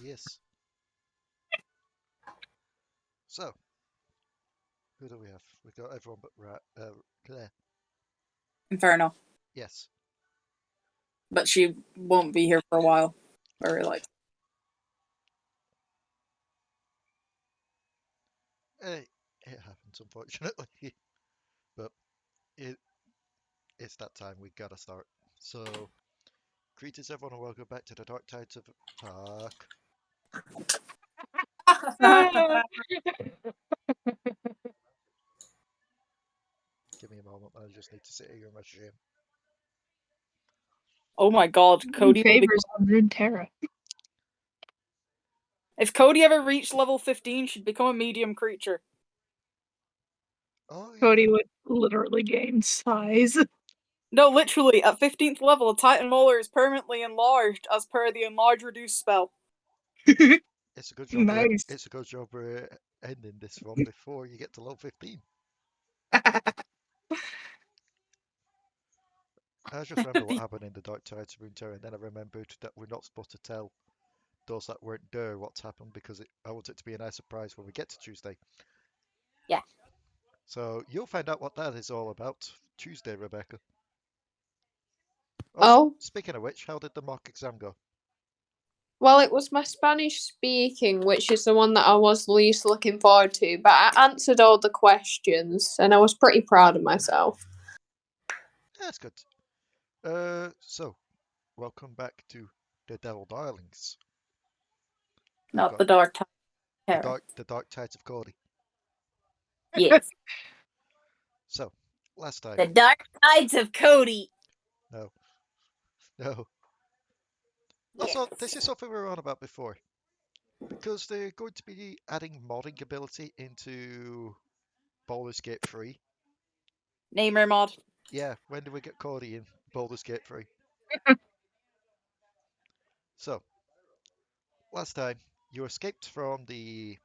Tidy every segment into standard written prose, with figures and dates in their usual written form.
Yes. So, who do we have? We got everyone but Claire. Inferno. Yes. But she won't be here for a while. Very likely. It happens, unfortunately. But it's that time. We gotta start. So, greetings everyone and welcome back to the Dark Tides of Fuck. Give me a moment. I just need to sit here in my shame. Oh my god, Codi favors on Runeterra. If Codi ever reached level 15, she'd become a medium creature. Oh, yeah. Codi would literally gain size. No, literally, at 15th level, a TitanMauler is permanently enlarged as per the enlarge reduce spell. It's a good job. Nice. It's a good job we're ending this one before you get to level 15. I just remember what happened in the Dark Tides of Runeterra, and then I remembered that we're not supposed to tell those that weren't there what's happened because I want it to be a nice surprise when we get to Tuesday. Yeah. So you'll find out what that is all about Tuesday, Rebecca. Oh. Speaking of which, how did the mock exam go? Well, it was my Spanish speaking, which is the one that I was least looking forward to, but I answered all the questions and I was pretty proud of myself. That's good. So welcome back to the Devil Darlings. Not the Dark Tide. The Dark Tides of Codi. Yes. So, last time. The Dark Tides of Codi. No. No. Yes. Also, this is something we were on about before. Because they're going to be adding modding ability into Baldur's Gate 3. Namr mod. Yeah, when do we get Codi in Baldur's Gate 3? So, last time, you escaped from the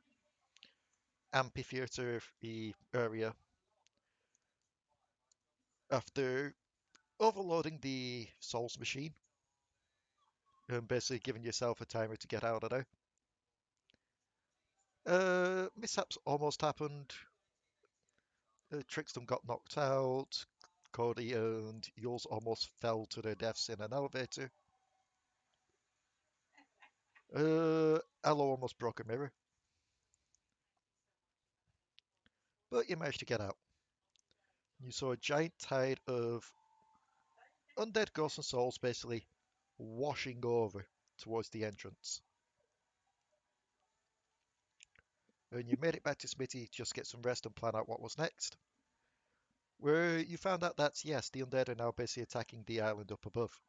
amphitheater area after overloading the Souls machine and basically giving yourself a timer to get out of there. Mishaps almost happened. Trickstem got knocked out. Codi and Uylz almost fell to their deaths in an elevator. Allo almost broke a mirror. But you managed to get out. You saw a giant tide of undead ghosts and souls basically washing over towards the entrance. And you made it back to Smitty to just get some rest and plan out what was next. Where you found out that, yes, the undead are now basically attacking the island up above.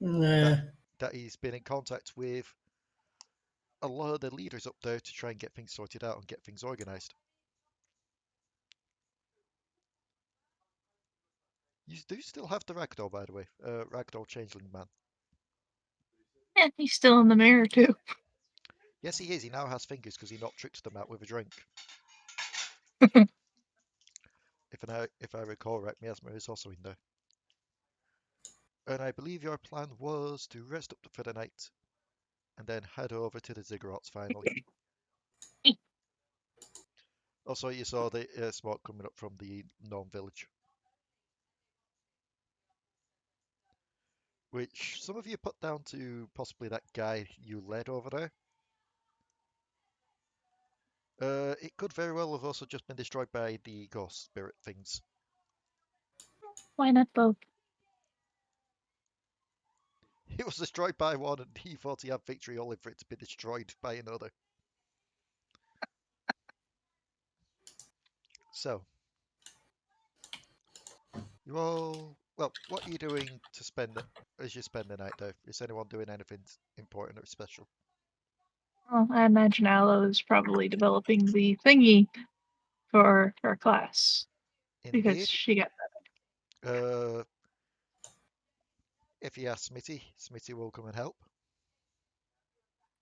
That he's been in contact with a lot of the leaders up there to try and get things sorted out and get things organized. You do still have the ragdoll, by the way. Ragdoll changeling man. Yeah, he's still in the mirror too. Yes, he is. He now has fingers because he knocked Trickstem out with a drink. If I recall right, Miasma is also in there. And I believe your plan was to rest up for the night and then head over to the ziggurats finally. Also, you saw the smoke coming up from the gnome village. Which some of you put down to possibly that guy you led over there. It could very well have also just been destroyed by the ghost spirit things. Why not both? It was destroyed by one and he thought he had victory only for it to be destroyed by another. So, you all, well, what are you doing to spend as you spend the night there? Is anyone doing anything important or special? Well, I imagine Allo is probably developing the thingy for her class. Indeed. Because she got that. If you ask Smitty, Smitty will come and help.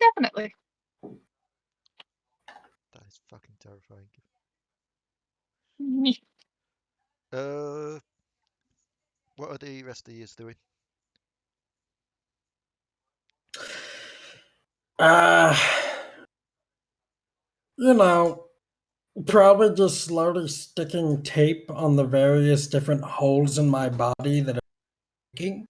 Definitely. That is fucking terrifying. Me. What are the rest of you doing? You know, probably just slowly sticking tape on the various different holes in my body that are leaking.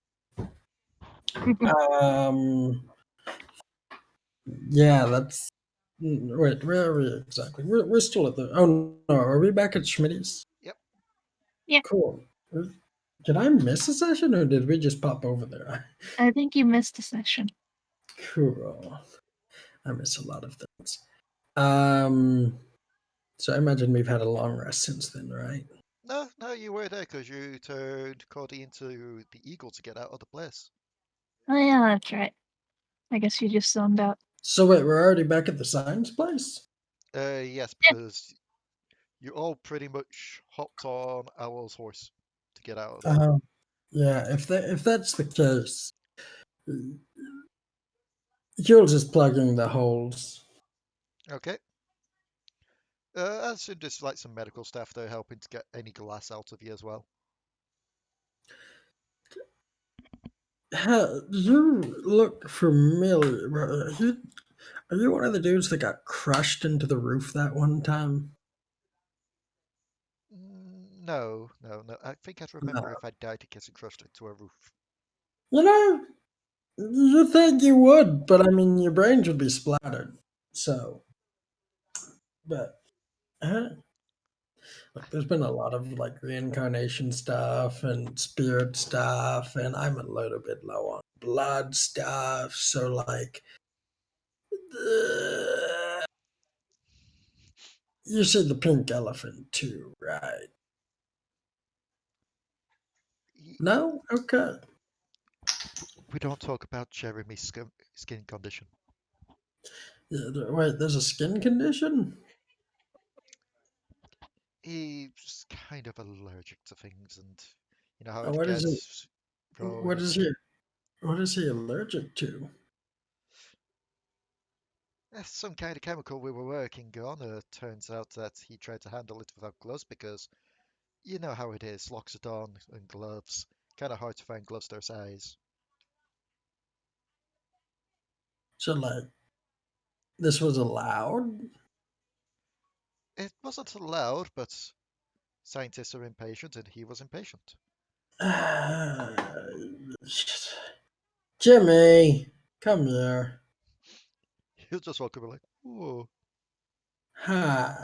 Yeah, that's. Wait, where are we exactly? We're still at the. Oh no, are we back at Schmitty's? Yep. Yeah. Cool. Did I miss a session or did we just pop over there? I think you missed a session. Cool. I miss a lot of things. So I imagine we've had a long rest since then, right? No, you were there because you turned Codi into the eagle to get out of the place. Oh yeah, that's right. I guess you just zoned out. So wait, we're already back at the science place? Yes, because you all pretty much hopped on Allo's horse to get out of there. Yeah, if that's the case, Uylz is plugging the holes. Okay. I assume there's like some medical staff there helping to get any glass out of you as well. You look familiar. Are you one of the dudes that got crushed into the roof that one time? No. I think I'd remember if I died to getting crushed into a roof. You know, you think you would, but I mean, your brains would be splattered. So, but like, there's been a lot of like reincarnation stuff and spirit stuff, and I'm a little bit low on blood stuff. So, like, you see the pink elephant too, right? No? Okay. We don't talk about Jeremy's skin condition. Yeah, wait, there's a skin condition? He's kind of allergic to things, and you know how Oh, it what is it? gets. What is he? What is he allergic to? That's some kind of chemical we were working on. Turns out that he tried to handle it without gloves because you know how it is. Locks it on and gloves. Kind of hard to find gloves their size. So, like, this was allowed? It wasn't allowed, but scientists are impatient, and he was impatient. Jimmy, come here. He'll just walk over like, "Whoa." Hi.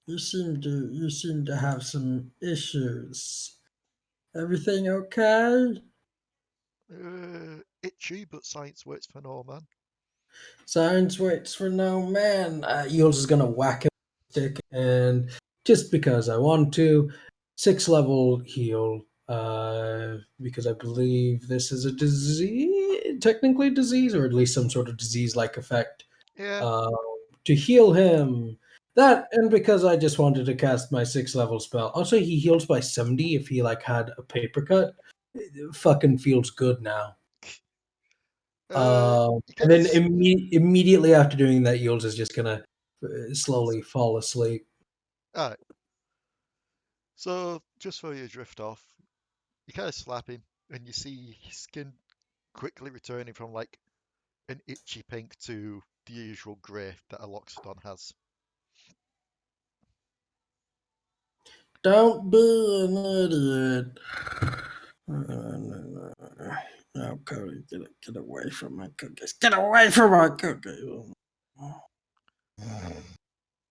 You seem to have some issues. Everything okay? Itchy, but science works for no man. Science waits for no man. Uylz is gonna whack him with a stick, and just because I want to, 6 level heal. Because I believe this is a disease, technically disease, or at least some sort of disease-like effect. Yeah. To heal him. That, and because I just wanted to cast my 6 level spell. Also, he heals by 70 if he like had a paper cut. It fucking feels good now. You And kind of. then immediately after doing that, Uylz is just gonna slowly fall asleep. Alright. So, just for you drift off, you kind of slap him, and you see his skin quickly returning from like an itchy pink to the usual grey that a Loxodon has. Don't be an idiot. No, Cody, get away from my cookies. Get away from my cookies.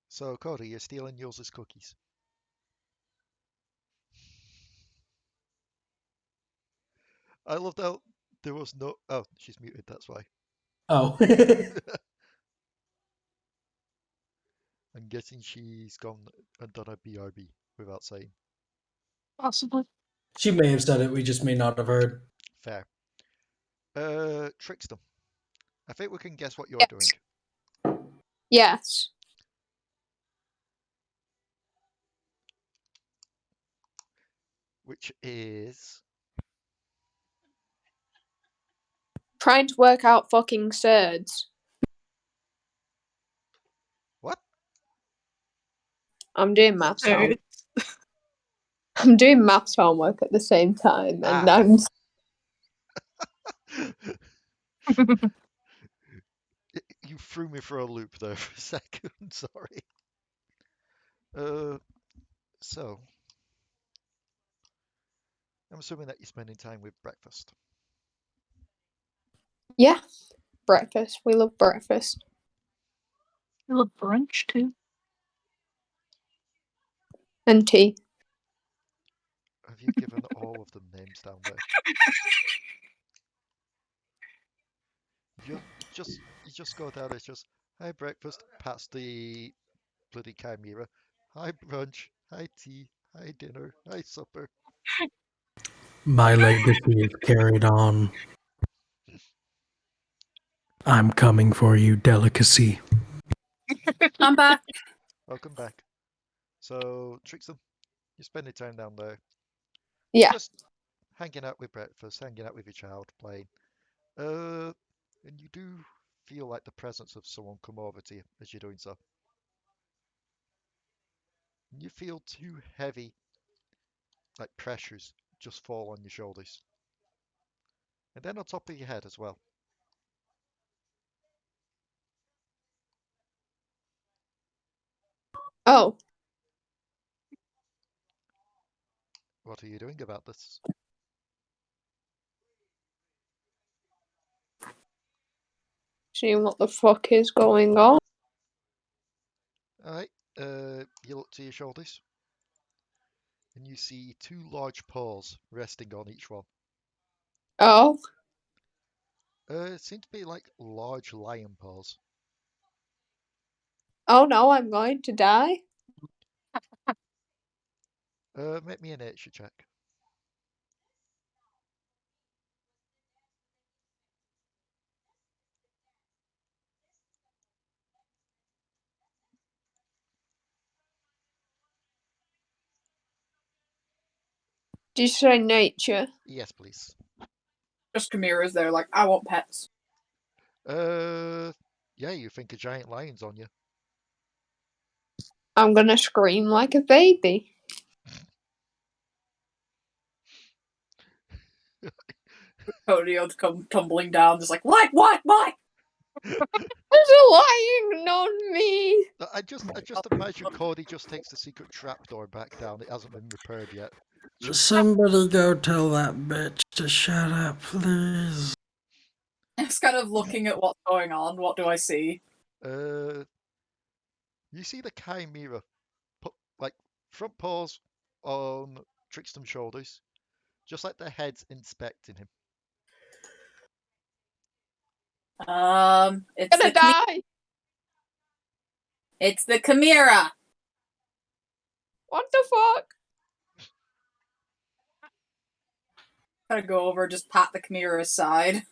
So, Cody, you're stealing Uylz's cookies. I loved how there was no. Oh, she's muted, that's why. Oh. I'm guessing she's gone and done a BRB without saying. Possibly. She may have said it, we just may not have heard. Fair. Trickstem. I think we can guess what you're doing. Yes. Which is. Trying to work out fucking surds. What? I'm doing maths homework. Surds. I'm doing maths homework at the same time, and I'm. You threw me for a loop there for a second. Sorry. So I'm assuming that you're spending time with breakfast. Yeah, breakfast. We love breakfast. I love brunch too. And tea. Have you given all of them names down there? You just go down. It's just hi breakfast, past the bloody chimera. Hi brunch. Hi tea. Hi dinner. Hi supper. My legacy is carried on. I'm coming for you, delicacy. I'm back. Welcome back. So Trickstem, you're spending time down there. Yeah. Just hanging out with breakfast, hanging out with your child, playing. And you do feel like the presence of someone come over to you as you're doing so. You feel two heavy, like pressures, just fall on your shoulders. And then on top of your head as well. Oh. What are you doing about this? Seeing what the fuck is going on. Alright, you look to your shoulders. And you see two large paws resting on each one. Oh. It seems to be like large lion paws. Oh no, I'm going to die. Make me a nature check. Did you say nature? Yes, please. Just chimeras there, like, I want pets. Yeah, you think a giant lion's on you. I'm gonna scream like a baby. Cody would come tumbling down, just like, what? There's a lion on me. I just imagine Cody just takes the secret trapdoor back down. It hasn't been repaired yet. Somebody go tell that bitch to shut up, please. It's kind of looking at what's going on. What do I see? You see the chimera put like front paws on Trickstem's shoulders, just like their heads inspecting him. It's Gonna the die. It's the chimera. What the fuck? Gotta go over, just pat the chimera aside.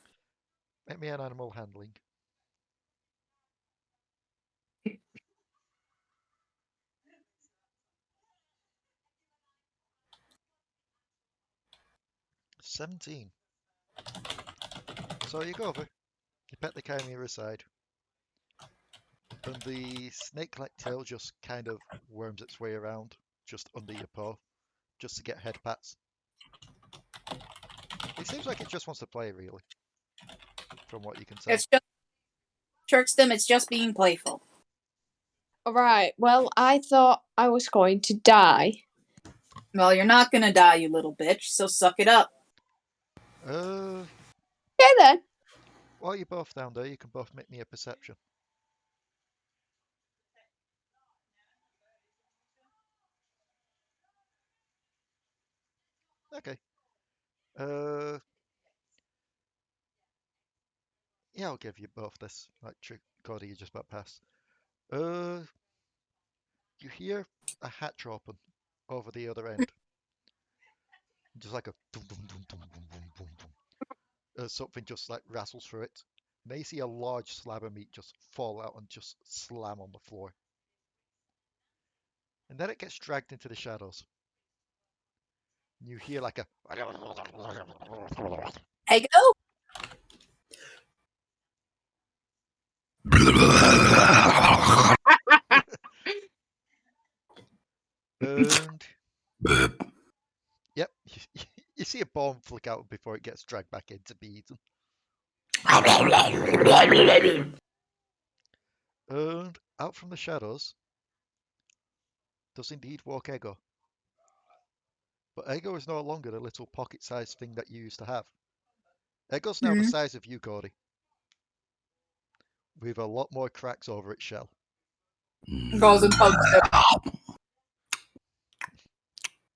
Make me an animal handling. $17. So you go over, you pet the chimera aside, and the snake-like tail just kind of worms its way around, just under your paw, just to get head pats. It seems like it just wants to play, really, from what you can tell. It's just Trickstem. It's just being playful. Alright, well, I thought I was going to die. Well, you're not gonna die, you little bitch. So suck it up. Okay then. While you're both down there, you can both make me a perception. Okay. Yeah, I'll give you both this. Like, Cody, you just about passed. You hear a hatch open over the other end. Just like a dum dum dum dum dum dum dum dum. Something just like rattles through it. And then you see a large slab of meat just fall out and just slam on the floor. And then it gets dragged into the shadows. And you hear like a Hey, go. and yep, you see a bomb flick out before it gets dragged back in to be eaten. And out from the shadows does indeed walk Ego. But Ego is no longer the little pocket-sized thing that you used to have. Ego's now the size of you, Codi, with a lot more cracks over its shell. Goes and hugs him.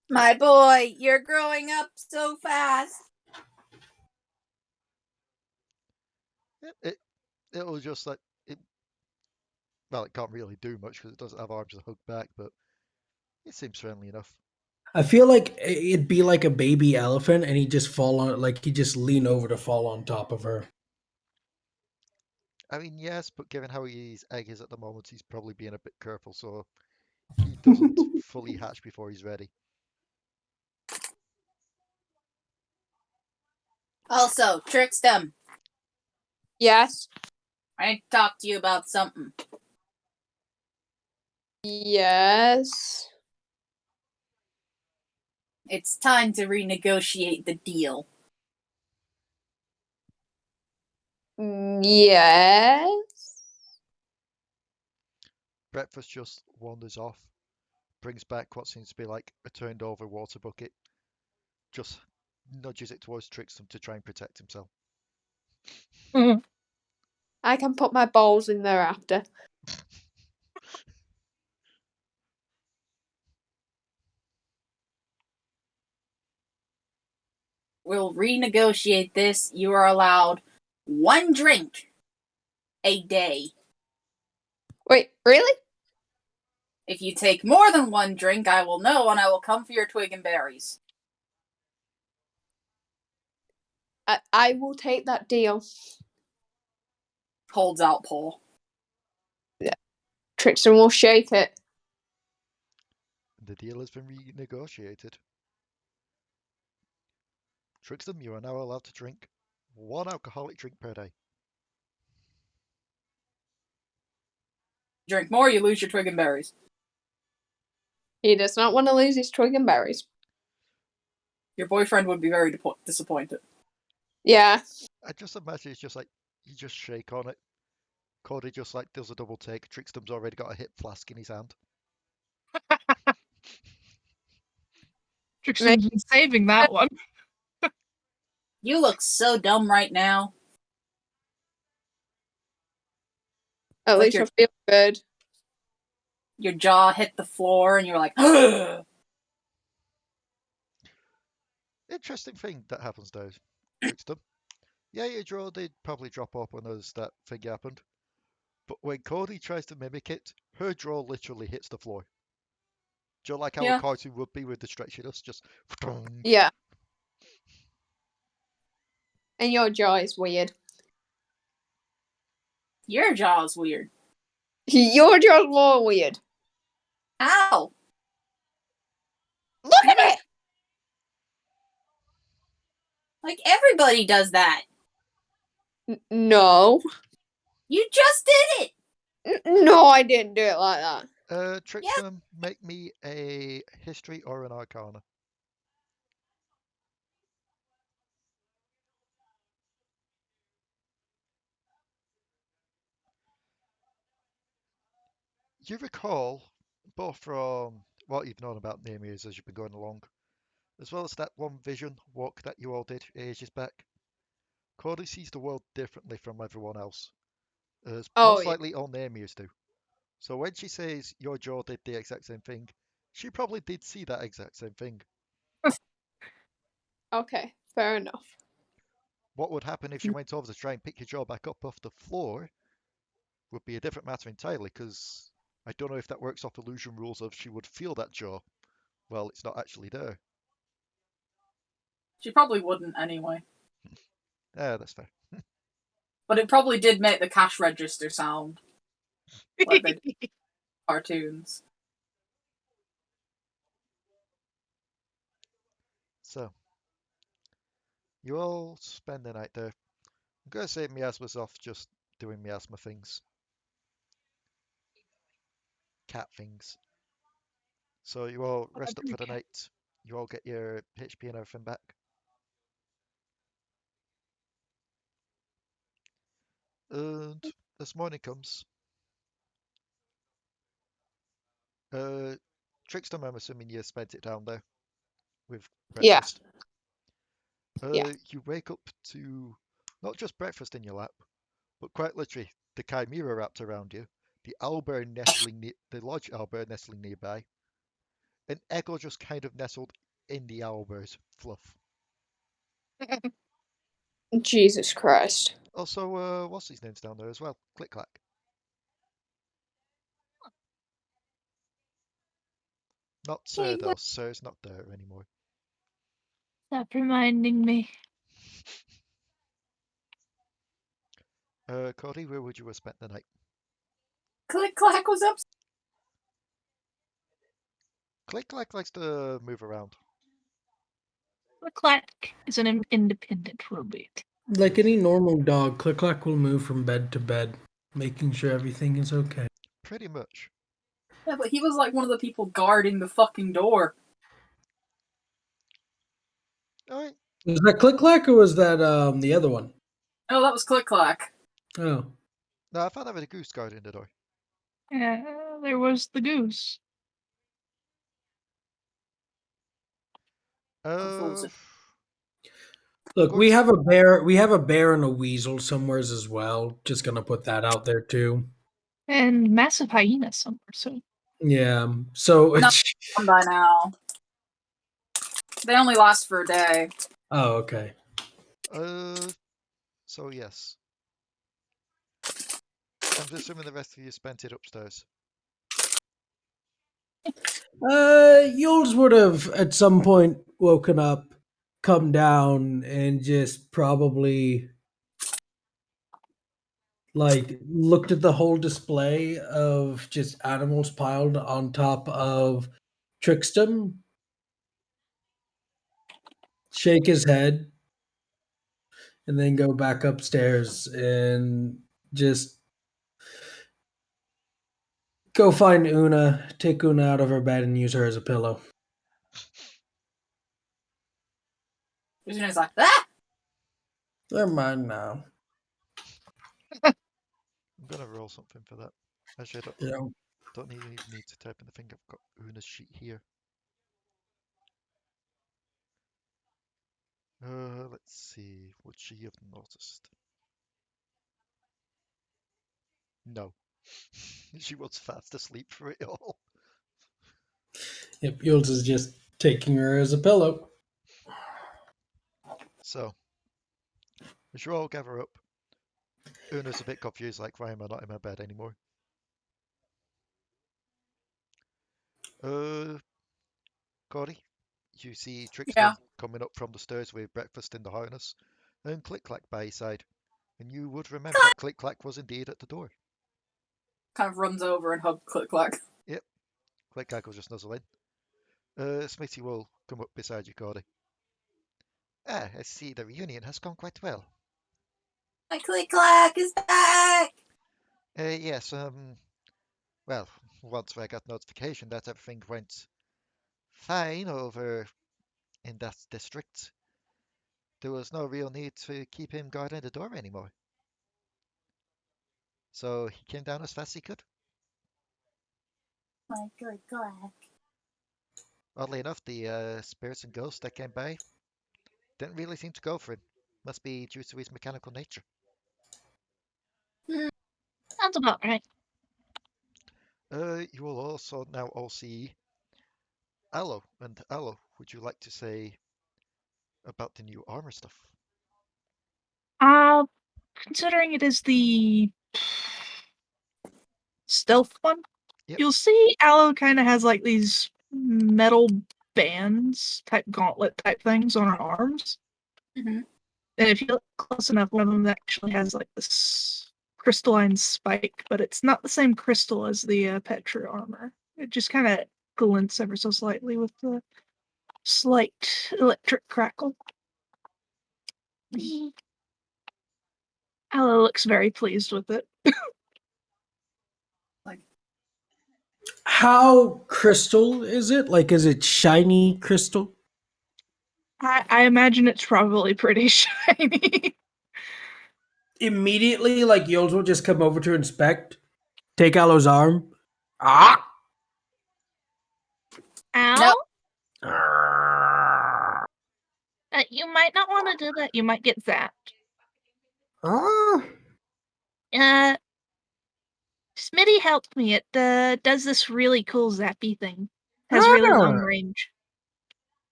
My boy, you're growing up so fast. It'll just like it. Well, it can't really do much because it doesn't have arms to hug back, but it seems friendly enough. I feel like it'd be like a baby elephant, and he'd just fall on, like he'd just lean over to fall on top of her. I mean, yes, but given how his egg is at the moment, he's probably being a bit careful, so he doesn't fully hatch before he's ready. Also, Trickstem, Yes. I need to talk to you about something. Yes. It's time to renegotiate the deal. Yes. Breakfast just wanders off, brings back what seems to be like a turned over water bucket, just nudges it towards Trickstem to try and protect himself. I can put my balls in there after. We'll renegotiate this. You are allowed 1 drink a day. Wait, really? If you take more than 1 drink, I will know and I will come for your twig and berries. I will take that deal. Holds out paw. Trickstem will shake it. The deal has been renegotiated. Trickstem, you are now allowed to drink 1 alcoholic drink per day. Drink more, you lose your twig and berries. He does not want to lose his twig and berries. Your boyfriend would be very disappointed. Yeah. I just imagine it's just like, you just shake on it. Codi just like does a double take. Trickstem's already got a hip flask in his hand. Trickstem's been saving that one. You look so dumb right now. At Like least I feel good. Your jaw hit the floor and you're like, Interesting thing that happens though, Trickstem. Yeah, your jaw did probably drop off when that thing happened. But when Codi tries to mimic it, her jaw literally hits the floor. Do you know, like how Yeah. a cartoon would be with the stretchiness? Just. Yeah. And your jaw is weird. Your jaw's weird. Your jaw's more weird. How? Look at it! Like everybody does that. No. You just did it. No, I didn't do it like that. Trickstem, make me a history or an arcana. You recall, both from what you've known about Namirs as you've been going along, as well as that one vision walk that you all did ages back, Cody sees the world differently from everyone else, as most Yeah. likely all Namirs do. So when she says your jaw did the exact same thing, she probably did see that exact same thing. Okay, fair enough. What would happen if she went over to try and pick your jaw back up off the floor would be a different matter entirely, because I don't know if that works off illusion rules of she would feel that jaw. Well, it's not actually there. She probably wouldn't anyway. Yeah, that's fair. But it probably did make the cash register sound. Like they do in cartoons. So, you all spend the night there. I'm going to say Miasma's off just doing Miasma things. Cat things. So you all rest up for the night. You all get your HP and everything back. And as morning comes, Trickstem, I'm assuming you spent it down there with Yeah. breakfast. Yeah. You wake up to not just breakfast in your lap, but quite literally the chimera wrapped around you, the the lodge owlbear nestling nearby, and Echo just kind of nestled in the owlbear's fluff. Jesus Christ. Also, what's his name's down there as well? Click Clack. Not Sir Hey, though. Sir's not there anymore. stop reminding me. Codi, where would you have spent the night? Click Clack was up. Click Clack likes to move around. The Clack is an independent robot. Like any normal dog, Click Clack will move from bed to bed, making sure everything is okay. Pretty much. Yeah, but he was like one of the people guarding the fucking door. Alright. Was that Click Clack or was that the other one? Oh, that was Click Clack. Oh. No, I thought that was a goose guarding the door. There was the goose. Uh, Look, Lord- we have a bear and a weasel somewheres as well. Just gonna put that out there too. And massive hyena somewhere, so Yeah. So No. it's By now. They only last for a day. oh, okay. So yes. I'm assuming the rest of you spent it upstairs. Uylz would have at some point woken up, come down, and just probably like looked at the whole display of just animals piled on top of Trickstem, shake his head, and then go back upstairs and just go find Una, take Una out of her bed, and use her as a pillow. He's like, ah! They're mine now. I'm gonna roll something for that. Actually, Yeah. don't even need to type in the thing. I've got Una's sheet here. Let's see. Would she have noticed? No. She was fast asleep for it all. Yep, Uylz is just taking her as a pillow. So, as you all gather up, Una's a bit confused, like, why am I not in my bed anymore? Cody, you see Trickstem Yeah. coming up from the stairs with breakfast in the harness, and Click Clack by his side. And you would remember that Click Clack was indeed at the door. Kind of runs over and hugs Click Clack. Yep, Click Clack will just nuzzle in. Smithy will come up beside you, Cody. Ah, I see the reunion has gone quite well. My Click Clack is back! Yes, well, once I got notification that everything went fine over in that district, there was no real need to keep him guarding the door anymore. So he came down as fast as he could. My Click Clack. Oddly enough, the spirits and ghosts that came by didn't really seem to go for him. Must be due to his mechanical nature. sounds about right. You will also now all see Allo. And Allo, would you like to say about the new armor stuff? Considering it is the stealth one, Yep. you'll see Allo kind of has like these metal bands, type gauntlet type things on her arms. Mm-hmm. And if you look close enough, one of them actually has like this crystalline spike, but it's not the same crystal as the Petra armor. It just kind of glints ever so slightly with the slight electric crackle. Allo looks very pleased with it. How crystal is it? Like, is it shiny crystal? I imagine it's probably pretty shiny. Immediately, like, Uylz will just come over to inspect, take Allo's arm. Ah! Ow? Ah. You might not want to do that. You might get zapped. Ah. Smitty helped me. It does this really cool zappy thing. Has really long Ah. range.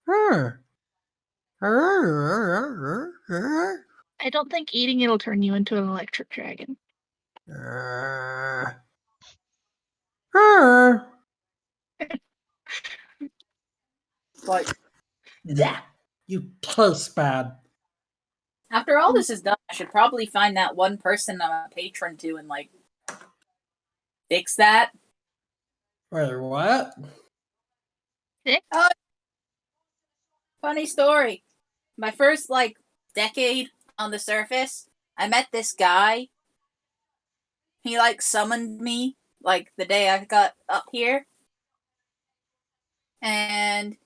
Ah. I don't think eating it'll turn you into an electric dragon. Like, Yeah, you taste bad. after all this is done, I should probably find that one person I'm a patron to and, like, fix that. Wait, what? Funny story. My first, like, decade on the surface, I met this guy. He, like, summoned me, like, the day I got up here. And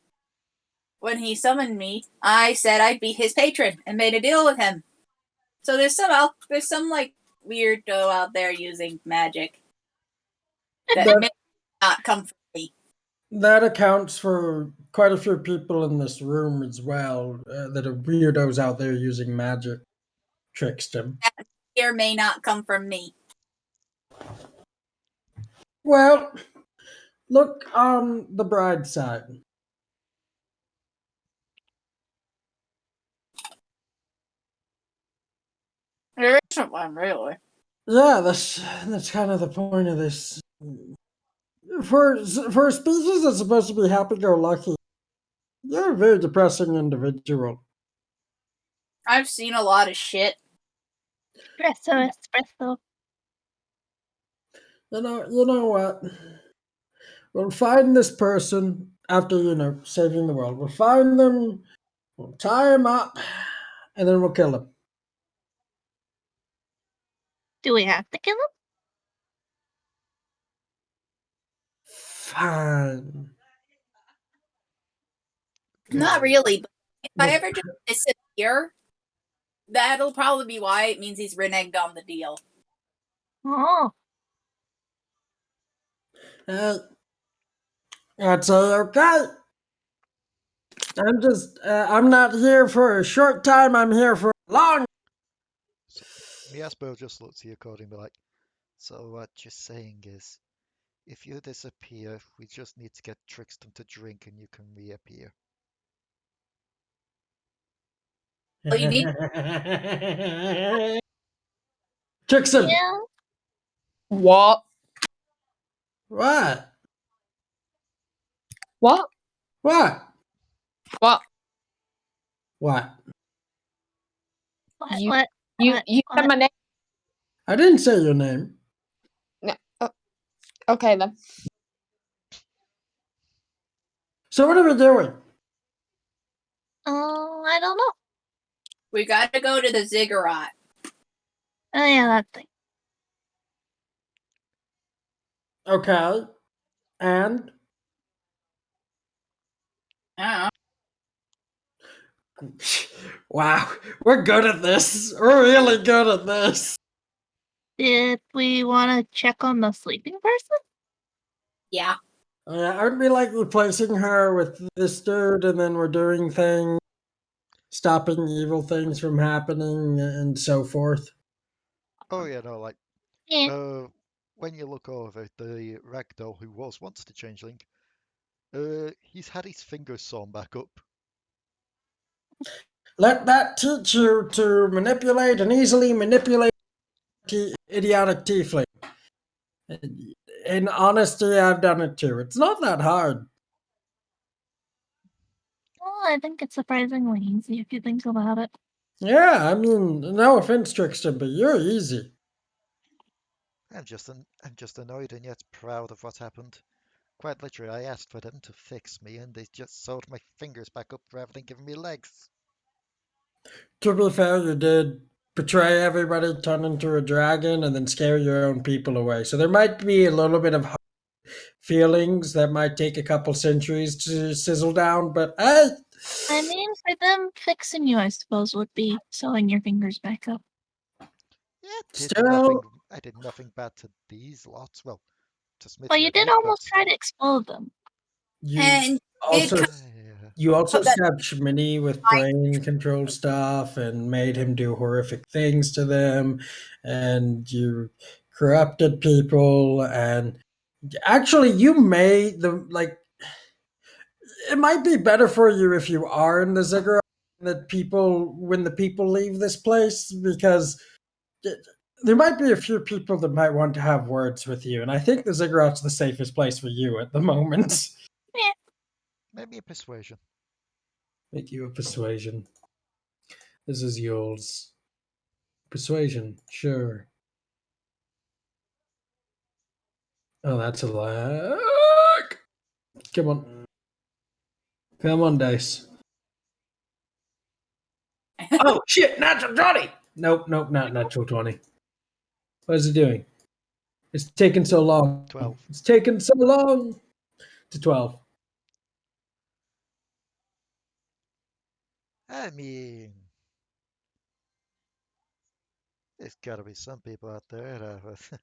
when he summoned me, I said I'd be his patron and made a deal with him. So there's some like weirdo out there using magic that may not come from me. That accounts for quite a few people in this room as well that are weirdos out there using magic. Trickstem. That may or may not come from me. Well, look on the bride's side. There isn't one, really. Yeah, that's kind of the point of this. For a species that's supposed to be happy-go-lucky, you're a very depressing individual. I've seen a lot of shit. Espresso. You know what? We'll find this person after, saving the world. We'll find them, we'll tie him up, and then we'll kill him. Do we have to kill him? Fine. Not really, but if I ever just disappear, that'll probably be why. It means he's reneged on the deal. Oh. I'd say okay. I'm not here for a short time, I'm here for a long. So, Miaspo just looks to you, Codi, and be like, so what you're saying is, if you disappear, we just need to get Trickstem to drink and you can reappear. Well, you need Trickstem. Yeah. What? What? What? What? What? What? You- What? You What? you said What? my name. I didn't say your name. No. Okay then. So what are we doing? I don't know. We gotta go to the ziggurat. Oh yeah, that thing. Okay. And I don't know. wow, we're good at this. We're really good at this. Did we want to check on the sleeping person? Yeah. Aren't we like replacing her with this dude, and then we're doing things, stopping evil things from happening, and so forth? Oh yeah, no, like, Yeah. when you look over the ragdoll who was once the changeling, he's had his fingers sewn back up. Let that teach you to manipulate and easily manipulate idiotic tiefling. In honesty, I've done it too. It's not that hard. Well, I think it's surprisingly easy if you think about it. Yeah, I mean, no offense, Trickster, but you're easy. I'm just annoyed and yet proud of what happened. Quite literally, I asked for them to fix me, and they just sewed my fingers back up rather than giving me legs. To be fair, you did betray everybody, turn into a dragon, and then scare your own people away. So there might be a little bit of feelings that might take a couple centuries to sizzle down, but hey! I mean, for them, fixing you, I suppose, would be sewing your fingers back up. Yeah, I did nothing bad to these lots. Well, to Smithy Well, you I did did, almost but try to explode them. You And also it Yeah. you also that stabbed Shmini with brain control stuff and made him do horrific things to them, and you corrupted people. And actually, you may it might be better for you if you are in the ziggurat that people when the people leave this place, because there might be a few people that might want to have words with you, and I think the ziggurat's the safest place for you at the moment. Maybe a persuasion. Make you a persuasion. This is Uylz. Persuasion, sure. Oh, that's a lag. Come on. Come on, dice. Oh, shit, natural 20! Nope, not natural 20. What is it doing? It's taking so long. 12. It's taking so long. To 12. I mean, there's gotta be some people out there that are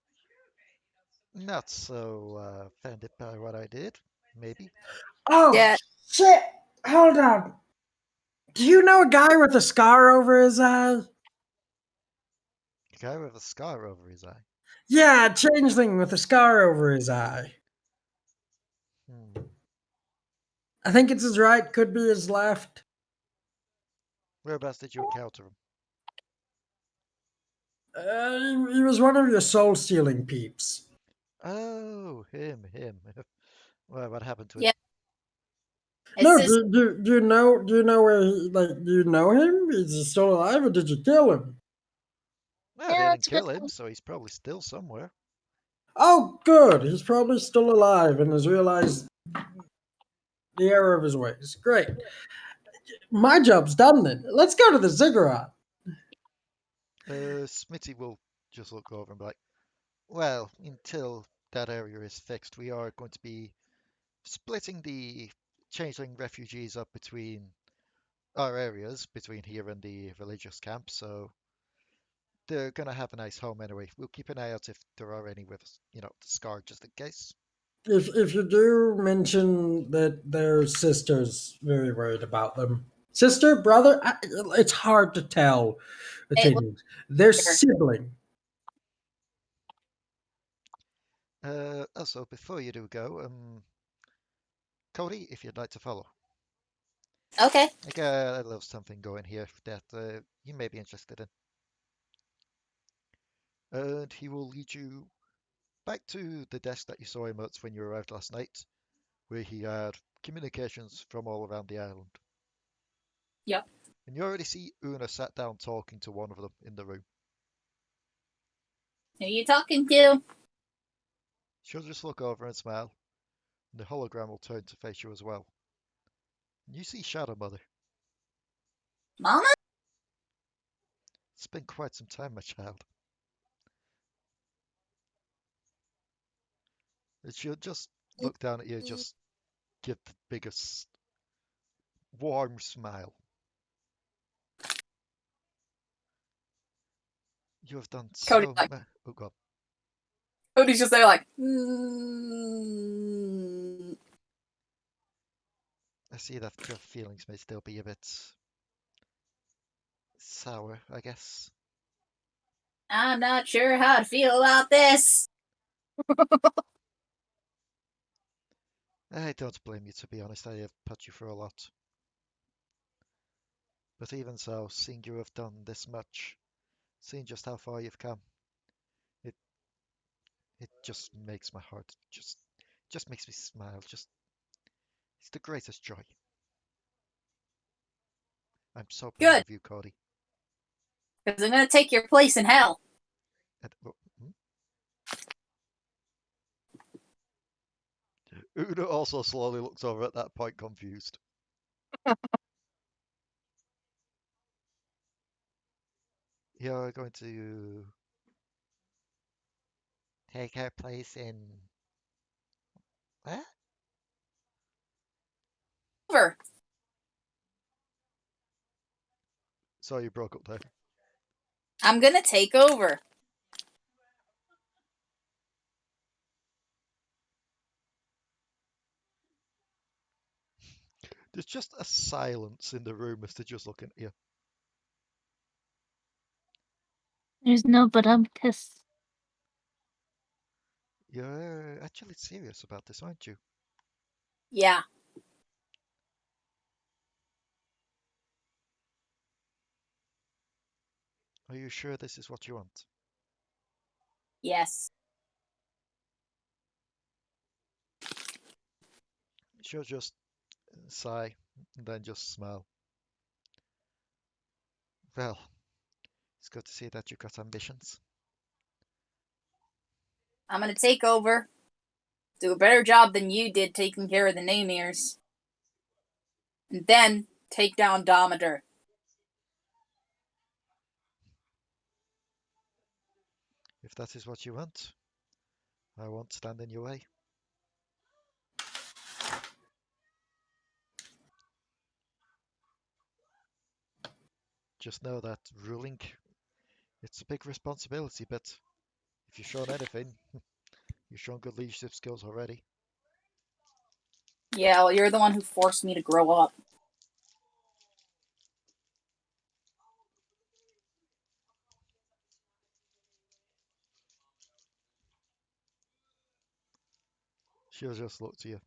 not so offended by what I did. Maybe. Oh, yeah, shit! Hold on. Do you know a guy with a scar over his eye? A guy with a scar over his eye. Yeah, a changeling with a scar over his eye. Hmm. I think it's his right, could be his left. Whereabouts did you encounter him? He was one of your soul stealing peeps. Oh, him. Well, what happened to him? yeah. It's No, just do you know where he, do you know him? Is he still alive, or did you kill him? Well, I yeah, didn't that's a good kill him, point. so he's probably still somewhere. Oh, good. He's probably still alive and has realized the error of his ways. Great. My job's done then. Let's go to the ziggurat. Smitty will just look over and be like, well, until that area is fixed, we are going to be splitting the changeling refugees up between our areas, between here and the religious camp, so they're going to have a nice home anyway. We'll keep an eye out if there are any with, the scar just in case. If you do mention that their sister's very worried about them. Sister, brother, it's hard to tell the It was things. They're here. sibling. Also, before you do go, Cody, if you'd like to follow. Okay. I got a little something going here that you may be interested in. And he will lead you back to the desk that you saw him at when you arrived last night, where he had communications from all around the island. Yep. And you already see Una sat down talking to one of them in the room. Who are you talking to? She'll just look over and smile, and the hologram will turn to face you as well. And you see Shadow Mother. Mama? It's been quite some time, my child. And she'll just look down at you, just give the biggest warm smile. You have done Cody's so like, much. Oh God. Cody's just there like, I see that your feelings may still be a bit sour, I guess. I'm not sure how to feel about this. I don't blame you, to be honest. I have put you through a lot. But even so, seeing you have done this much, seeing just how far you've come, it it just makes my heart just makes me smile. Just it's the greatest joy. I'm so proud Good, of you, Cody. because I'm gonna take your place in hell. And, Una also slowly looks over at that point, confused. You're going to take her place in what? Over. Sorry, you broke up there. I'm gonna take over. There's just a silence in the room as they're just looking at you. There's no badumtus. You're actually serious about this, aren't you? Yeah. Are you sure this is what you want? Yes. She'll just sigh and then just smile. Well, it's good to see that you've got ambitions. I'm gonna take over. Do a better job than you did taking care of the Namirs. And then take down Damadur. If that is what you want, I won't stand in your way. Just know that ruling, it's a big responsibility, but if you've shown anything, you've shown good leadership skills already. Yeah, well, you're the one who forced me to grow up. She'll just look to you,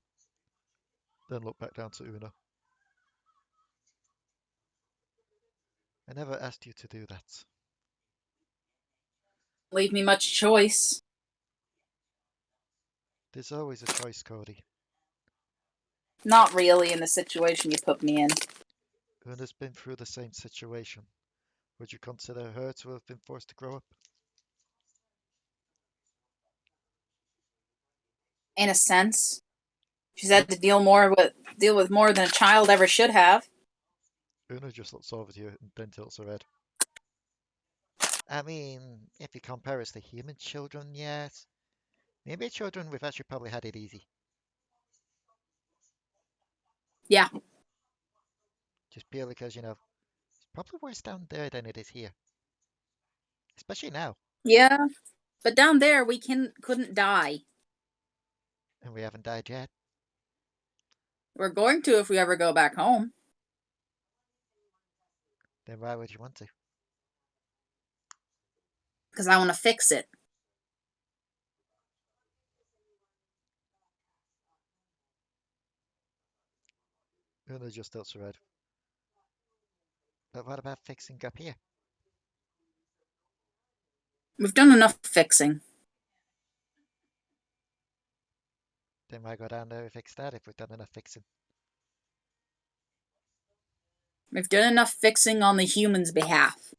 then look back down to Una. I never asked you to do that. Leave me much choice. There's always a choice, Codi. Not really in the situation you put me in. Una's been through the same situation. Would you consider her to have been forced to grow up? In a sense. She's had to deal with more than a child ever should have. Una just looks over to you and then tilts her head. I mean, if you compare us to human children, yes. Maybe children we've actually probably had it easy. Yeah. Just purely because, it's probably worse down there than it is here. Especially now. Yeah. But down there we couldn't die. And we haven't died yet. We're going to if we ever go back home. Then why would you want to? Because I want to fix it. Una just tilts her head. But what about fixing up here? We've done enough fixing. Then why go down there and fix that if we've done enough fixing? We've done enough fixing on the humans' behalf.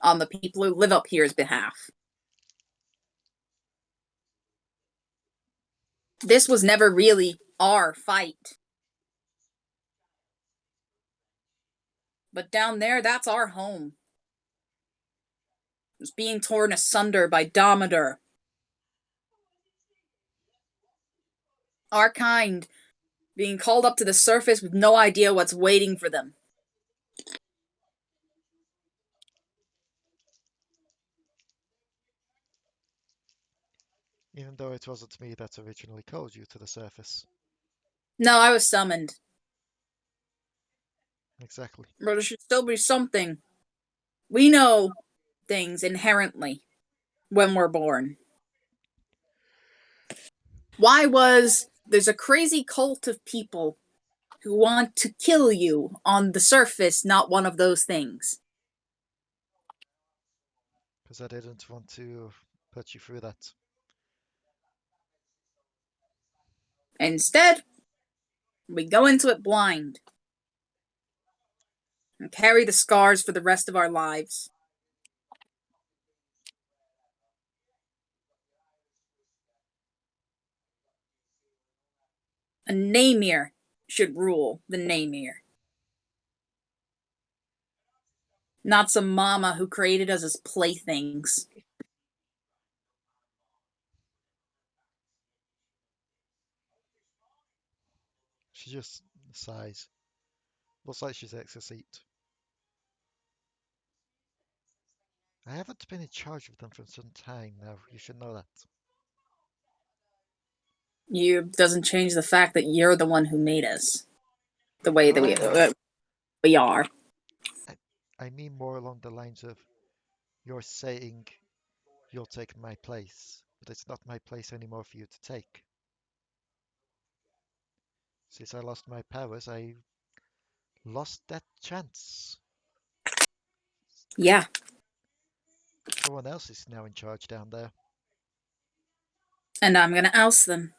On the people who live up here's behalf. This was never really our fight. But down there, that's our home. It's being torn asunder by Damadur. Our kind being called up to the surface with no idea what's waiting for them. Even though it wasn't me that originally called you to the surface. No, I was summoned. Exactly. But there should still be something. We know things inherently when we're born. Why was there's a crazy cult of people who want to kill you on the surface, not one of those things? Because I didn't want to put you through that. Instead, we go into it blind and carry the scars for the rest of our lives. A Namir should rule the Namir. Not some mama who created us as playthings. She just sighs. Looks like she's ex her seat. I haven't been in charge of them for some time now. You should know that. You doesn't change the fact that you're the one who made us. the way that we are. I mean more along the lines of you're saying you'll take my place, but it's not my place anymore for you to take. Since I lost my powers, I lost that chance. Yeah, Someone else is now in charge down there. and I'm gonna oust them.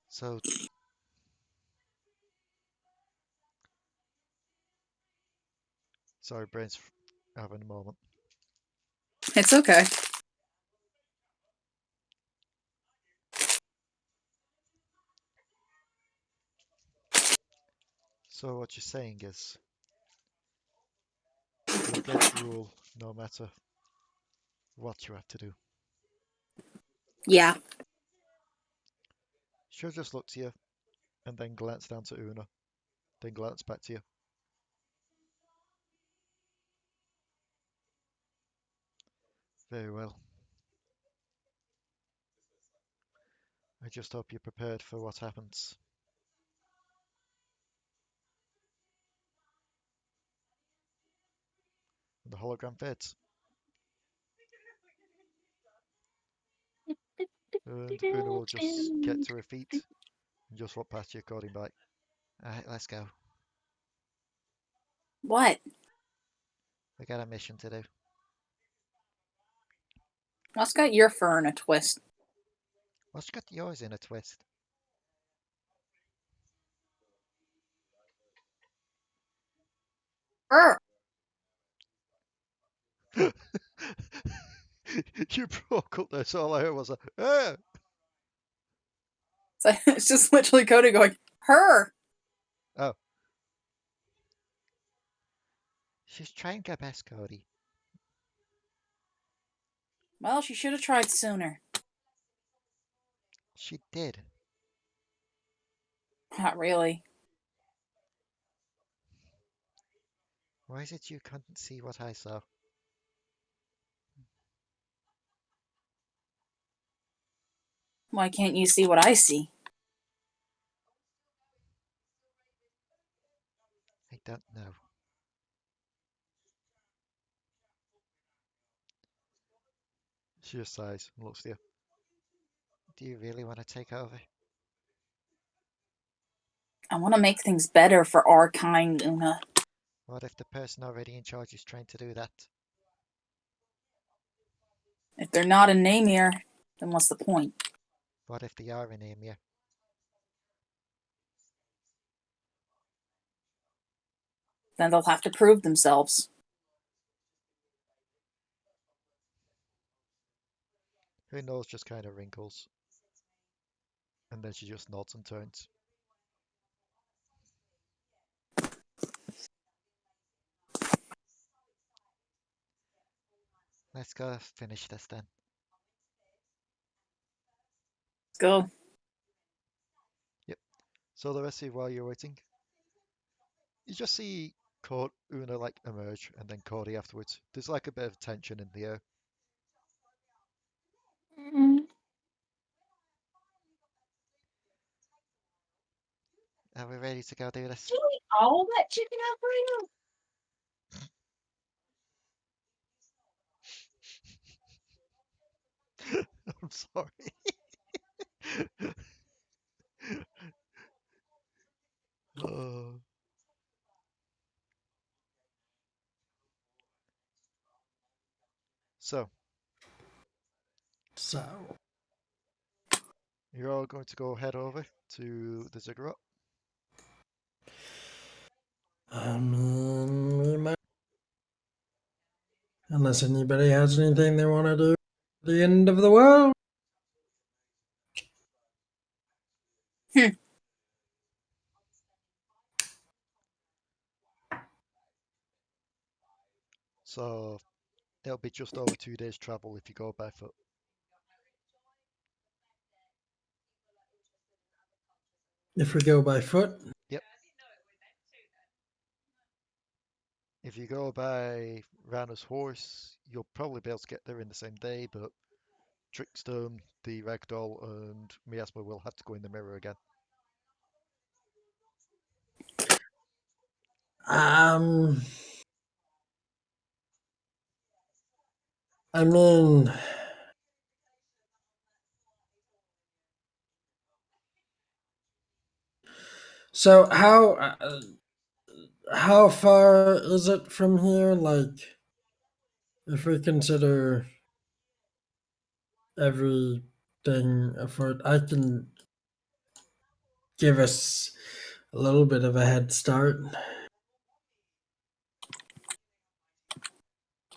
So, sorry, brain's having a moment. It's okay. So what you're saying is you'll get rule no matter what you have to do. Yeah. She'll just look to you and then glance down to Una, then glance back to you. Very well. I just hope you're prepared for what happens. And the hologram fades. And Una will just get to her feet and just walk past you, according back. Alright, let's go. What? We got a mission to do. What's got your fur in a twist? What's got yours in a twist? Fur. You broke up there, so all I heard was a ah! So it's just literally Codi going, her. Oh. She's trying her best, Codi. Well, she should have tried sooner. She did. Not really. Why is it you couldn't see what I saw? Why can't you see what I see? I don't know. She just sighs and looks at you. Do you really want to take over? I want to make things better for our kind, Una. What if the person already in charge is trying to do that? If they're not in Namir, then what's the point? What if they are in Emir? Then they'll have to prove themselves. Her nose just kind of wrinkles. And then she just nods and turns. Let's go finish this then. Let's go. Yep. So the rest of you, while you're waiting, you just see Una like emerge and then Cody afterwards. There's like a bit of tension in the air. Mm, Are we ready to go do this? do we all that chicken Alfredo? I'm sorry. Oh. So, So, you're all going to go head over to the ziggurat. unless anybody has anything they want to do at the end of the world. So, it'll be just over 2 days travel if you go by foot. If we go by foot, Yep. If you go by Ranna's horse, you'll probably be able to get there in the same day, but Trickstem, the ragdoll, and Miasma will have to go in the mirror again. I mean, so how far is it from here? Like, if we consider everything afoot, I can give us a little bit of a head start.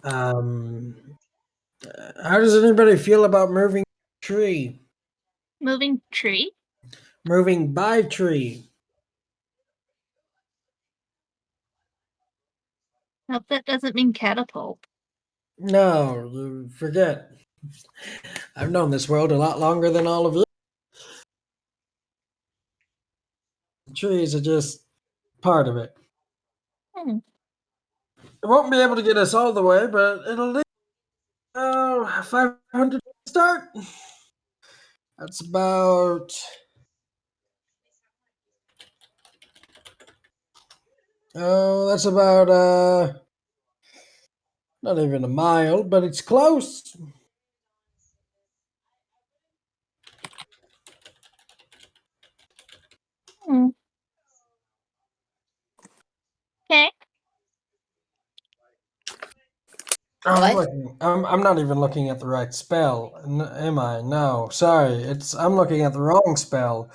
How does anybody feel about moving tree? Moving tree? Moving by tree. Hope that doesn't mean catapult. No, you forget. I've known this world a lot longer than all of you. Trees are just part of it. Hmm. It won't be able to get us all the way, but it'll leave 500 start. That's about not even a mile, but it's close. Hmm. Okay. What? I'm not even looking at the right spell, am I? No, sorry. I'm looking at the wrong spell.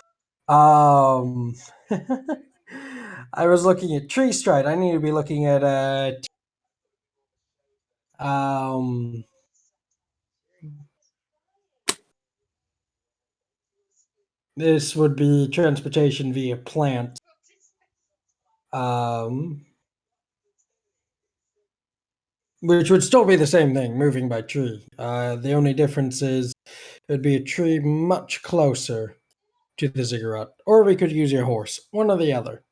I was looking at Tree Stride. I need to be looking at this would be transportation via plant. Which would still be the same thing, moving by tree. The only difference is it would be a tree much closer to the ziggurat, or we could use your horse, one or the other.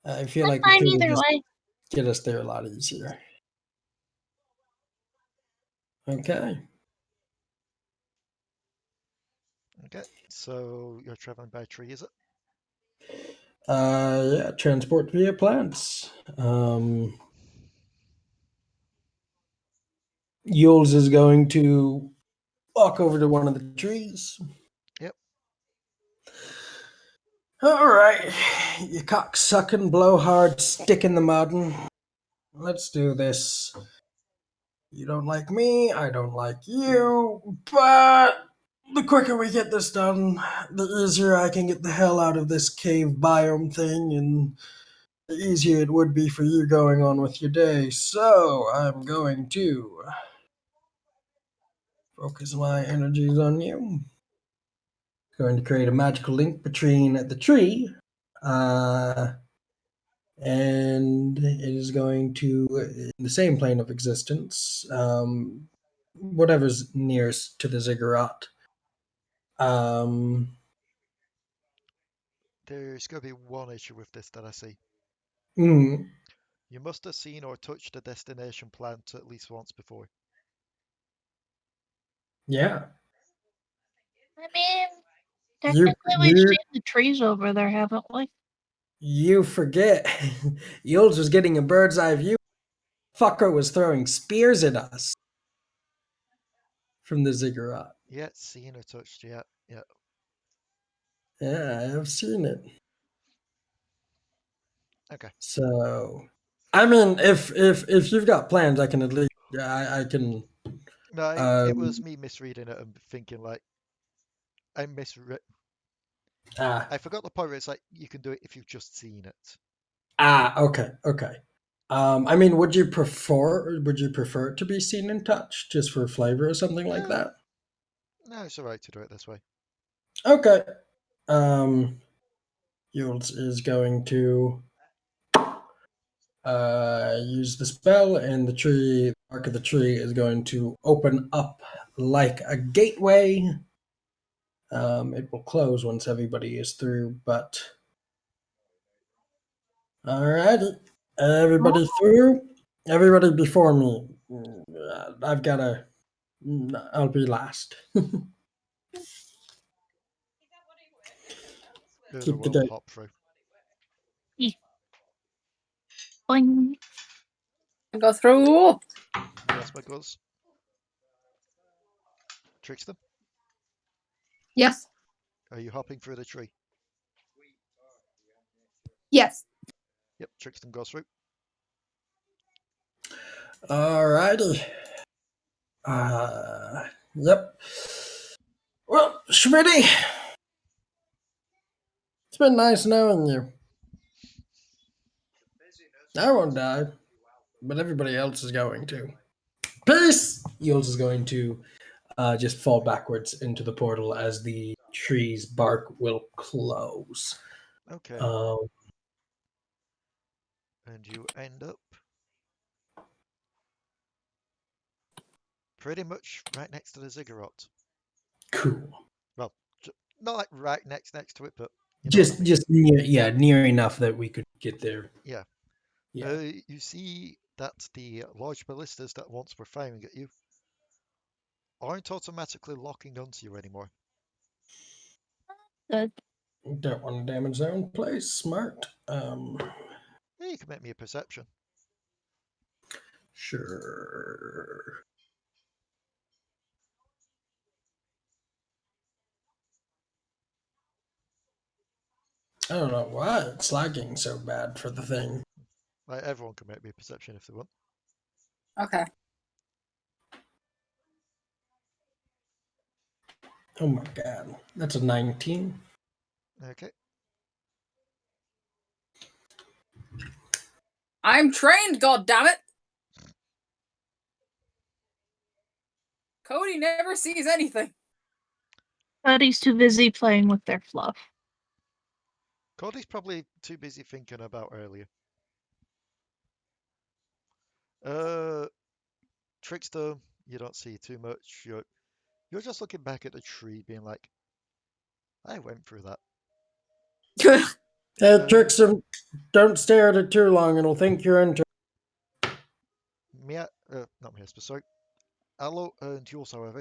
I feel I'm like the fine tree would either just way. get us there a lot easier. Okay. Okay, so you're traveling by tree, is it? Yeah, transport via plants. Uylz is going to walk over to one of the trees. Yep. All right, you cocksucking blowhard stick in the mud. Let's do this. You don't like me, I don't like you, but the quicker we get this done, the easier I can get the hell out of this cave biome thing, and the easier it would be for you going on with your day. So I'm going to focus my energies on you. Going to create a magical link between the tree, and it is going to, in the same plane of existence, whatever's nearest to the ziggurat. There's going to be one issue with this that I see. Mm, You must have seen or touched a destination plant at least once before. yeah. I mean, You technically we've you seen the trees over there, haven't we? you forget. Uylz was getting a bird's eye view. Fucker was throwing spears at us from the ziggurat. Yeah, seen or touched, yeah. Yeah, I have seen it. Okay. So, I mean, if you've got plans, I can at least, yeah, I can. No, it was Um, me misreading it and thinking like I misread. ah, I forgot the part where it's like you can do it if you've just seen it. okay. I mean, would you prefer it to be seen and touched just for flavor or something like No, that? no, it's alright to do it this way. Okay. Uylz is going to use the spell, and the arc of the tree is going to open up like a gateway. It will close once everybody is through, but alrighty, everybody through. Everybody before me. I've got to I'll be last. Una Keep the will day. hop through. Boing. Go through. Yes, my goes. Trickstem, Yes. are you hopping through the tree? Yes. Yep, Trickstem goes through. Alrighty. Yep. Well, Schmitty, it's been nice knowing you. I won't die, but everybody else is going to. Peace! Uylz is going to just fall backwards into the portal as the tree's bark will close. Okay, Um, and you end up pretty much right next to the ziggurat. cool. Well, not like right next to it, but you know what I mean. Just near enough that we could get there. Yeah. Yeah. You see that the large ballistas that once were firing at you aren't automatically locking onto you anymore. Good. Don't want to damage their own place. Smart. Yeah, you can make me a perception. Sure. I don't know why it's lagging so bad for the thing. Like everyone can make me a perception if they want. Okay. Oh my god. That's a 19. Okay. I'm trained, goddammit! Cody never sees anything. Buddy's too busy playing with their fluff. Codi's probably too busy thinking about earlier. Trickster, you don't see too much. You're just looking back at the tree, being like, I went through that. Hey, Trickstem, don't stare at it too long. It'll think you're into. Not Miasper, sorry. Allo and Uylz, however,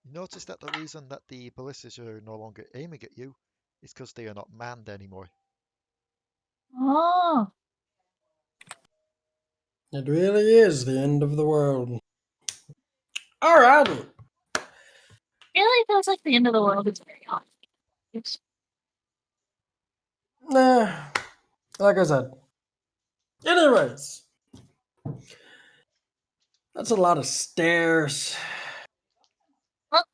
you notice that the reason that the ballistas are no longer aiming at you is because they are not manned anymore. Oh, It really is the end of the world. Alrighty. really feels like the end of the world is very obvious. Nah, like I said. Anyways, that's a lot of stairs. Well,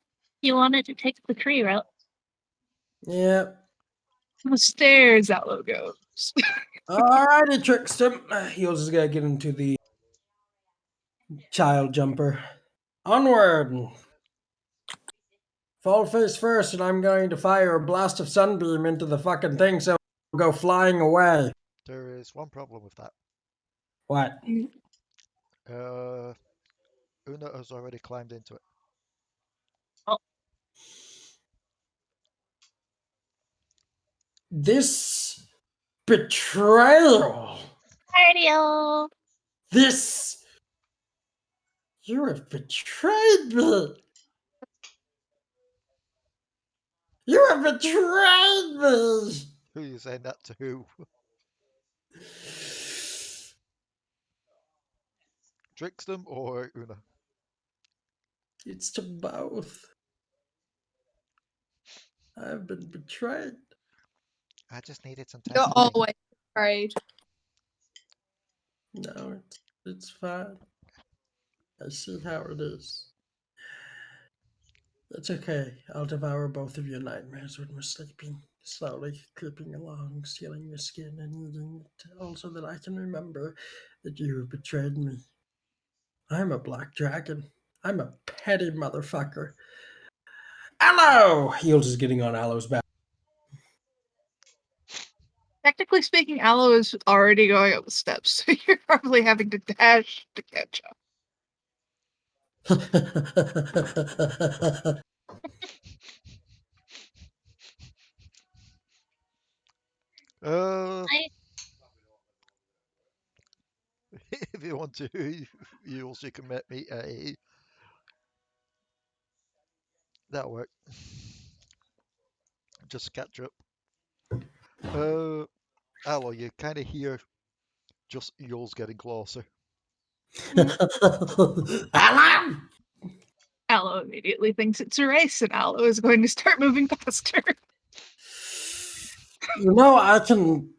you wanted to take the tree route. Yep. The stairs, Allo goes. Alrighty, Trickstem. Uylz is gonna get into the child jumper. Onward. Fall face first, and I'm going to fire a blast of sunbeam into the fucking thing so it'll go flying away. There is one problem with that. What? Una has already climbed into it. This betrayal. Radio. This. You have betrayed me. You have betrayed me. Who are you saying that to? Who? Trickstem or Una? It's to both. I've been betrayed. I just needed some time You're to think. always afraid. No, it's fine. I see how it is. That's okay. I'll devour both of your nightmares when we're sleeping, slowly creeping along, stealing your skin and eating it, also that I can remember that you have betrayed me. I'm a black dragon. I'm a petty motherfucker. Allo! Uylz is getting on Allo's back. Technically speaking, Allo is already going up the steps, so you're probably having to dash to catch up. Uh, I- if you want to, you also can make me a That'll work. Just catch up. Allo, you kind of hear just Uylz getting closer. Hello! Allo immediately thinks it's a race, and Allo is going to start moving past her. You know, I can.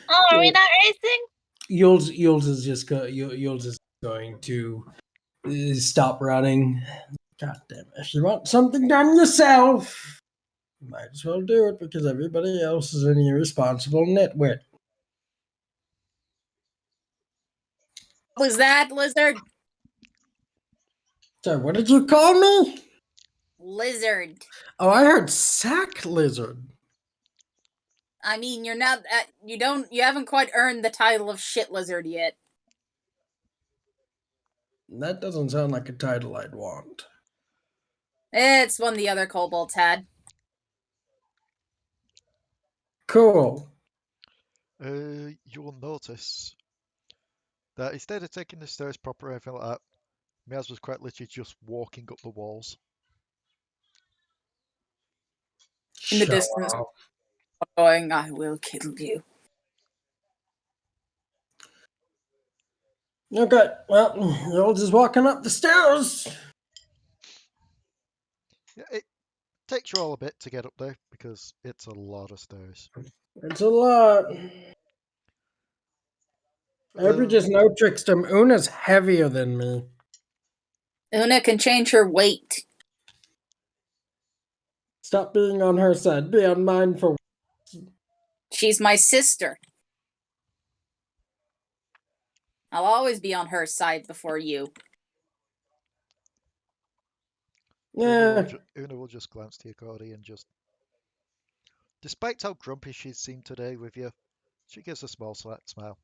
Oh, are we not racing? Uylz is just Uylz is going to stop running. God damn it! If you want something done yourself, you might as well do it because everybody else is an irresponsible nitwit. What was that, lizard? So, what did you call me? Lizard. Oh, I heard sack lizard. I mean, you're not. You haven't quite earned the title of shit lizard yet. That doesn't sound like a title I'd want. It's one the other kobolds had. Cool. You will notice that instead of taking the stairs proper or anything like that, Miaz was quite literally just walking up the walls. In the Show distance. off. Going, I will kill you. Okay, well, you're just walking up the stairs. Yeah, it takes you all a bit to get up there because it's a lot of stairs. It's a lot. I hope you just know, Trickstem, Una's heavier than me. Una can change her weight. Stop being on her side. Be on mine for. She's my sister. I'll always be on her side before you. Yeah. Una will just glance to you, Codi, and just... Despite how grumpy she's seemed today with you, she gives a small smile.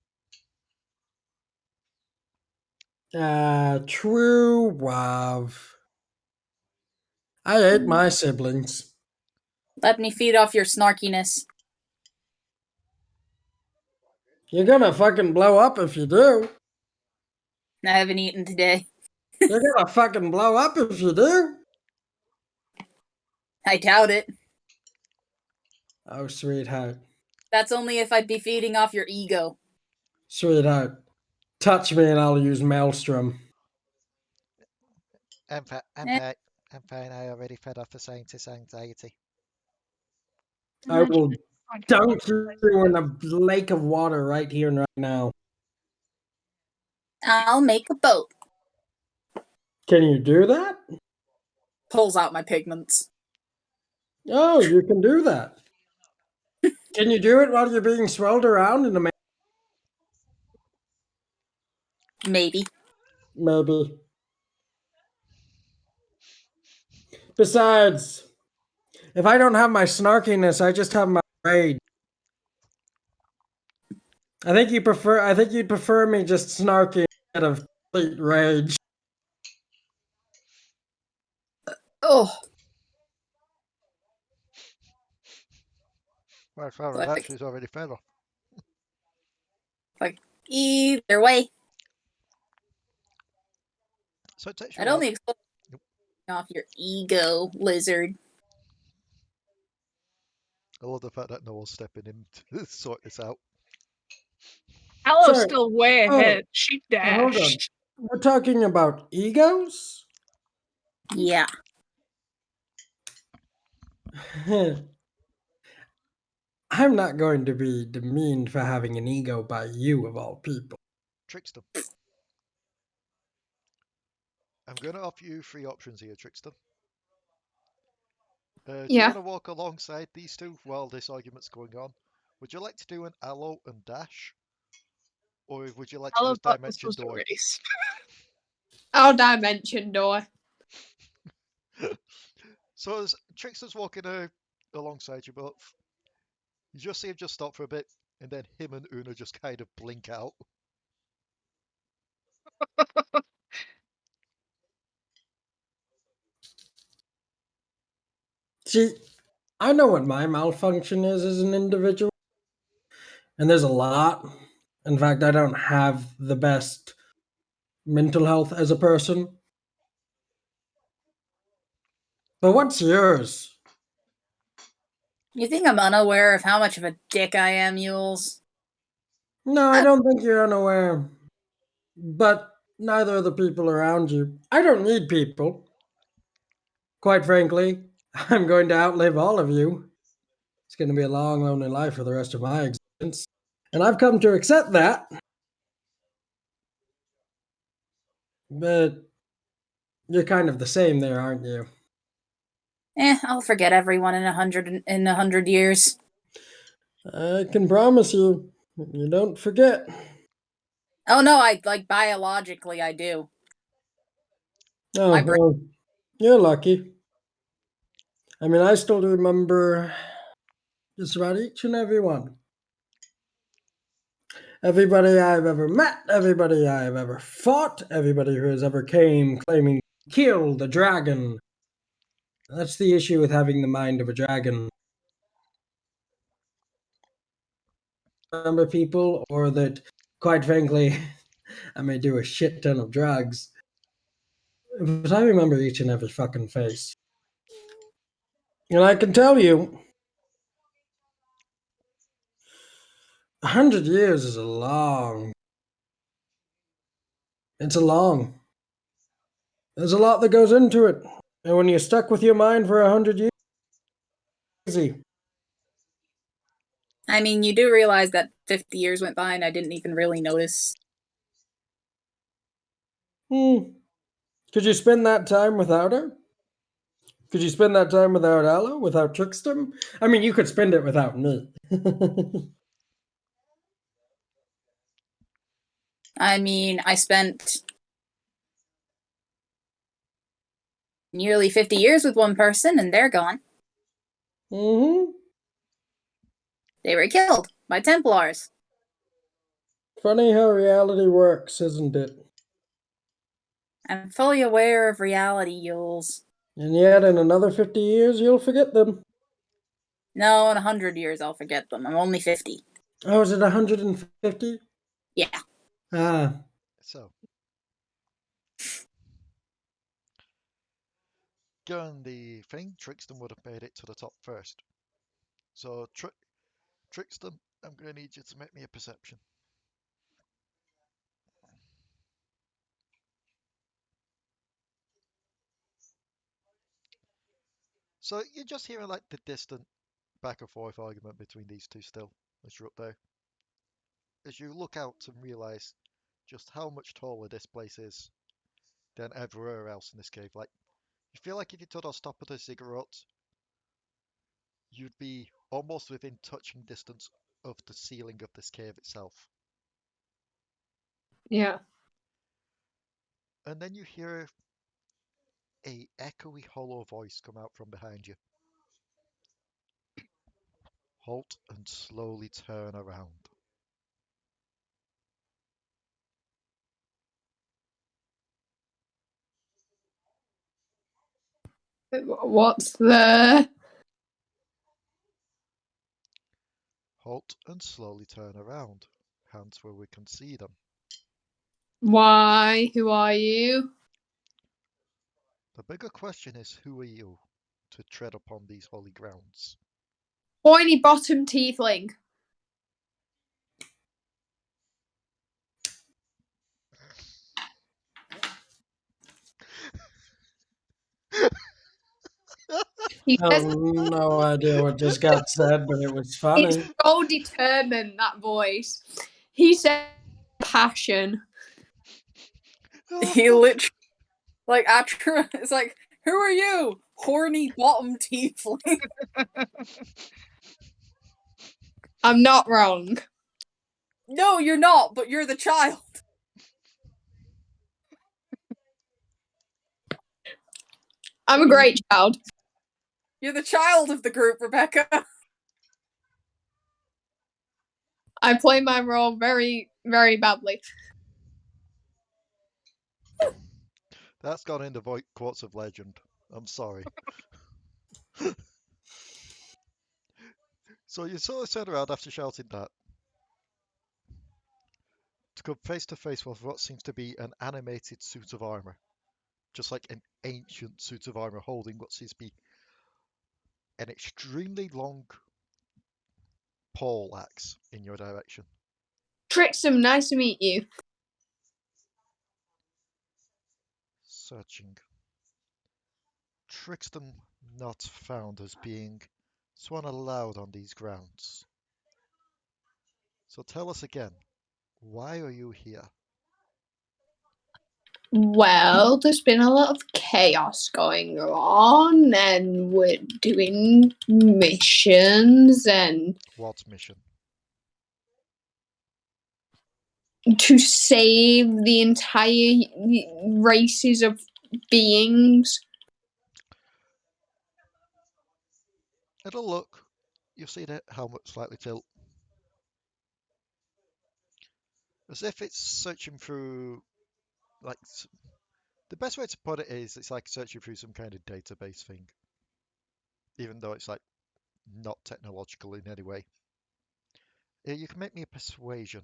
True love. I hate my siblings. Let me feed off your snarkiness. You're gonna fucking blow up if you do. I haven't eaten today. You're gonna fucking blow up if you do. I doubt it. Oh, sweetheart. That's only if I'd be feeding off your ego. Sweetheart. Touch me and I'll use Maelstrom. I'm fine. I already fed off the scientist's anxiety. I will dunk you in a lake of water right here and right now. I'll make a boat. Can you do that? Pulls out my pigments. Oh, you can do that. Can you do it while you're being swirled around in a Maybe. Maybe. Besides, if I don't have my snarkiness, I just have my rage. I think you'd prefer me just snarky instead of complete rage. Oh. Well, for Like- that, she's already fed off. Either way, So it takes you I'd a while. only explode off your ego, lizard. I love the fact that no one's stepping in to sort this out. Allo's Sorry. still way Oh, ahead. She Hold on. dashed. We're talking about egos? Yeah. I'm not going to be demeaned for having an ego by you, of all people. Trickstem. I'm going to offer you 3 options here, Trickstem. Do you Yeah. want to walk alongside these two while this argument's going on? Would you like to do an Allo and dash? Or would you like to Allo use thought this Dimension was a Door? race. I'll dimension door. So as Trickstem's walking alongside you both, you just see him just stop for a bit, and then him and Una just kind of blink out. See, I know what my malfunction is as an individual, and there's a lot. In fact, I don't have the best mental health as a person. But what's yours? You think I'm unaware of how much of a dick I am, Uylz? No, I don't think you're unaware. But neither are the people around you. I don't need people. Quite frankly, I'm going to outlive all of you. It's going to be a long, lonely life for the rest of my existence. And I've come to accept that. But you're kind of the same there, aren't you? I'll forget everyone in 100 years. I can promise you, you don't forget. Oh no, I like biologically I do. Oh, My brain. well, you're lucky. I mean, I still remember just about each and every one. Everybody I've ever met, everybody I've ever fought, everybody who has ever came claiming to kill the dragon. That's the issue with having the mind of a dragon. Remember people, or that, quite frankly, I may do a shit ton of drugs, but I remember each and every fucking face. And I can tell you, 100 years is a long. It's a long. There's a lot that goes into it. And when you're stuck with your mind for 100 years, it's easy. I mean, you do realize that 50 years went by and I didn't even really notice. Could you spend that time without her? Could you spend that time without Allo, without Trickstem? I mean, you could spend it without me. I mean, I spent nearly 50 years with one person and they're gone. Mm-hmm. They were killed by Templars. Funny how reality works, isn't it? I'm fully aware of reality, Uylz. And yet, in another 50 years, you'll forget them. No, in 100 years I'll forget them. I'm only 50. Oh, is it 150? Yeah. Ah. So, given the thing, Trickstem would have made it to the top first. So, Trickstem, I'm going to need you to make me a perception. So, you're just hearing like the distant back and forth argument between these two still, as you're up there. As you look out and realize just how much taller this place is than everywhere else in this cave. Like, you feel like if you took a stop at a ziggurat, you'd be almost within touching distance of the ceiling of this cave itself. Yeah. And then you hear a echoey, hollow voice come out from behind you. Halt and slowly turn around. What's the... Halt and slowly turn around. Hands where we can see them. Why? Who are you? The bigger question is, who are you to tread upon these holy grounds? Pointy bottom tiefling. He I says have no idea what just got said, but it was funny. it's so determined, that voice. He said passion. He literally, like, Atra is like, who are you? Horny bottom tiefling. I'm not wrong. No, you're not, but you're the child. I'm a great child. You're the child of the group, Rebecca. I play my role very, very badly. That's gone into quotes of legend. I'm sorry. So you sort of turn around after shouting that to come face to face with what seems to be an animated suit of armor. just like an ancient suit of armor holding what seems to be an extremely long pole axe in your direction. Trickstem, nice to meet you. Searching. Trickstem not found as being sworn allowed on these grounds. So tell us again, why are you here? Well, there's been a lot of chaos going on, and we're doing missions and What mission? to save the entire races of beings. It'll look. You'll see the helmet slightly tilt. As if it's searching through, like, the best way to put it is it's like searching through some kind of database thing. Even though it's like not technological in any way. You can make me a persuasion.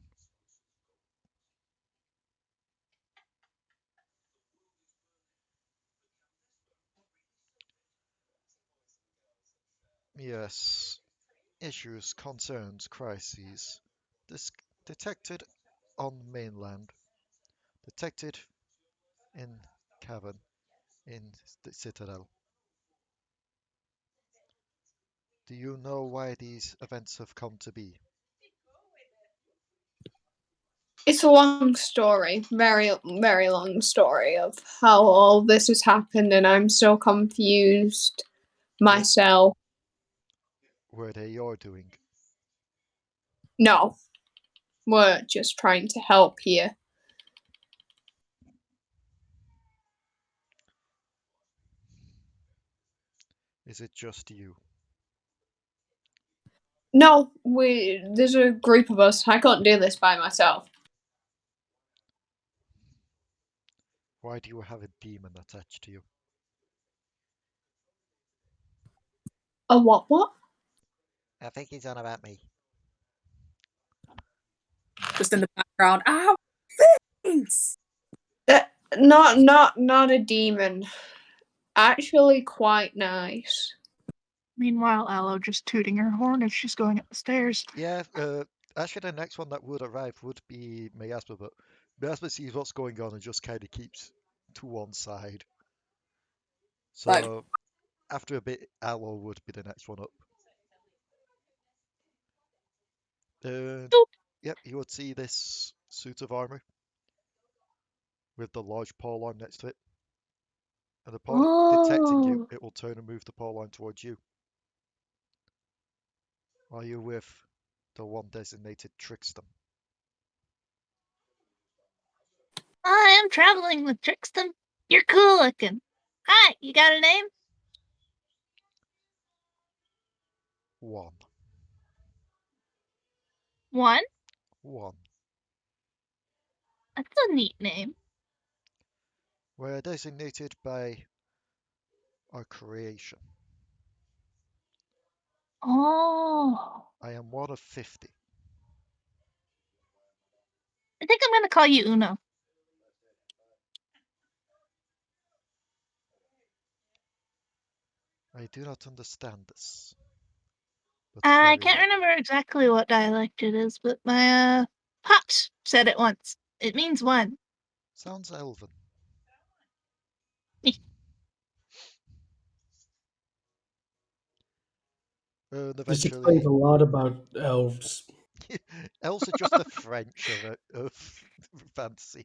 Yes. Issues, concerns, crises. Detected on mainland. Detected in cavern in the citadel. Do you know why these events have come to be? It's a long story, very, very long story of how all this has happened, and I'm so confused myself. Were they your doing? No, we're just trying to help here. Is it just you? No, there's a group of us. I can't do this by myself. Why do you have a demon attached to you? A what? I think he's on about me. Just in the background. Ow! Thanks! Not a demon. Actually, quite nice. Meanwhile, Allo just tooting her horn as she's going up the stairs. Yeah, actually the next one that would arrive would be Miasma, but Miasma sees what's going on and just kind of keeps to one side. So Right. after a bit, Allo would be the next one up. Yep, you would see this suit of armor with the large pole arm next to it. And upon detecting you, Oh, it will turn and move the pole arm towards you. Are you with the one designated Trickstem? I am traveling with Trickstem. You're cool looking. Hi, you got a name? One. One? One. That's a neat name. We're designated by our creation. Oh. I am one of 50. I think I'm gonna call you Uno. I do not understand this. But I very can't well. remember exactly what dialect it is, but my pops said it once. It means one. Sounds elven. And This explains eventually, a lot about elves. elves are just the French of fantasy.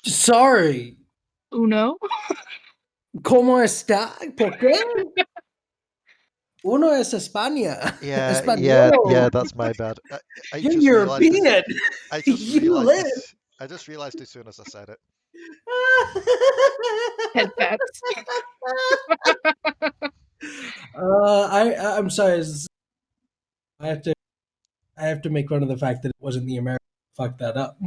Sorry. Uno? ¿Cómo está? ¿Por qué? Uno es España. Yeah, Español. that's my bad. I You're just realized this. European. I just You realized live. this. I just realized as soon as I said it. Head pats. I'm sorry. I have to. I have to make fun of the fact that it wasn't the American. Fuck that up.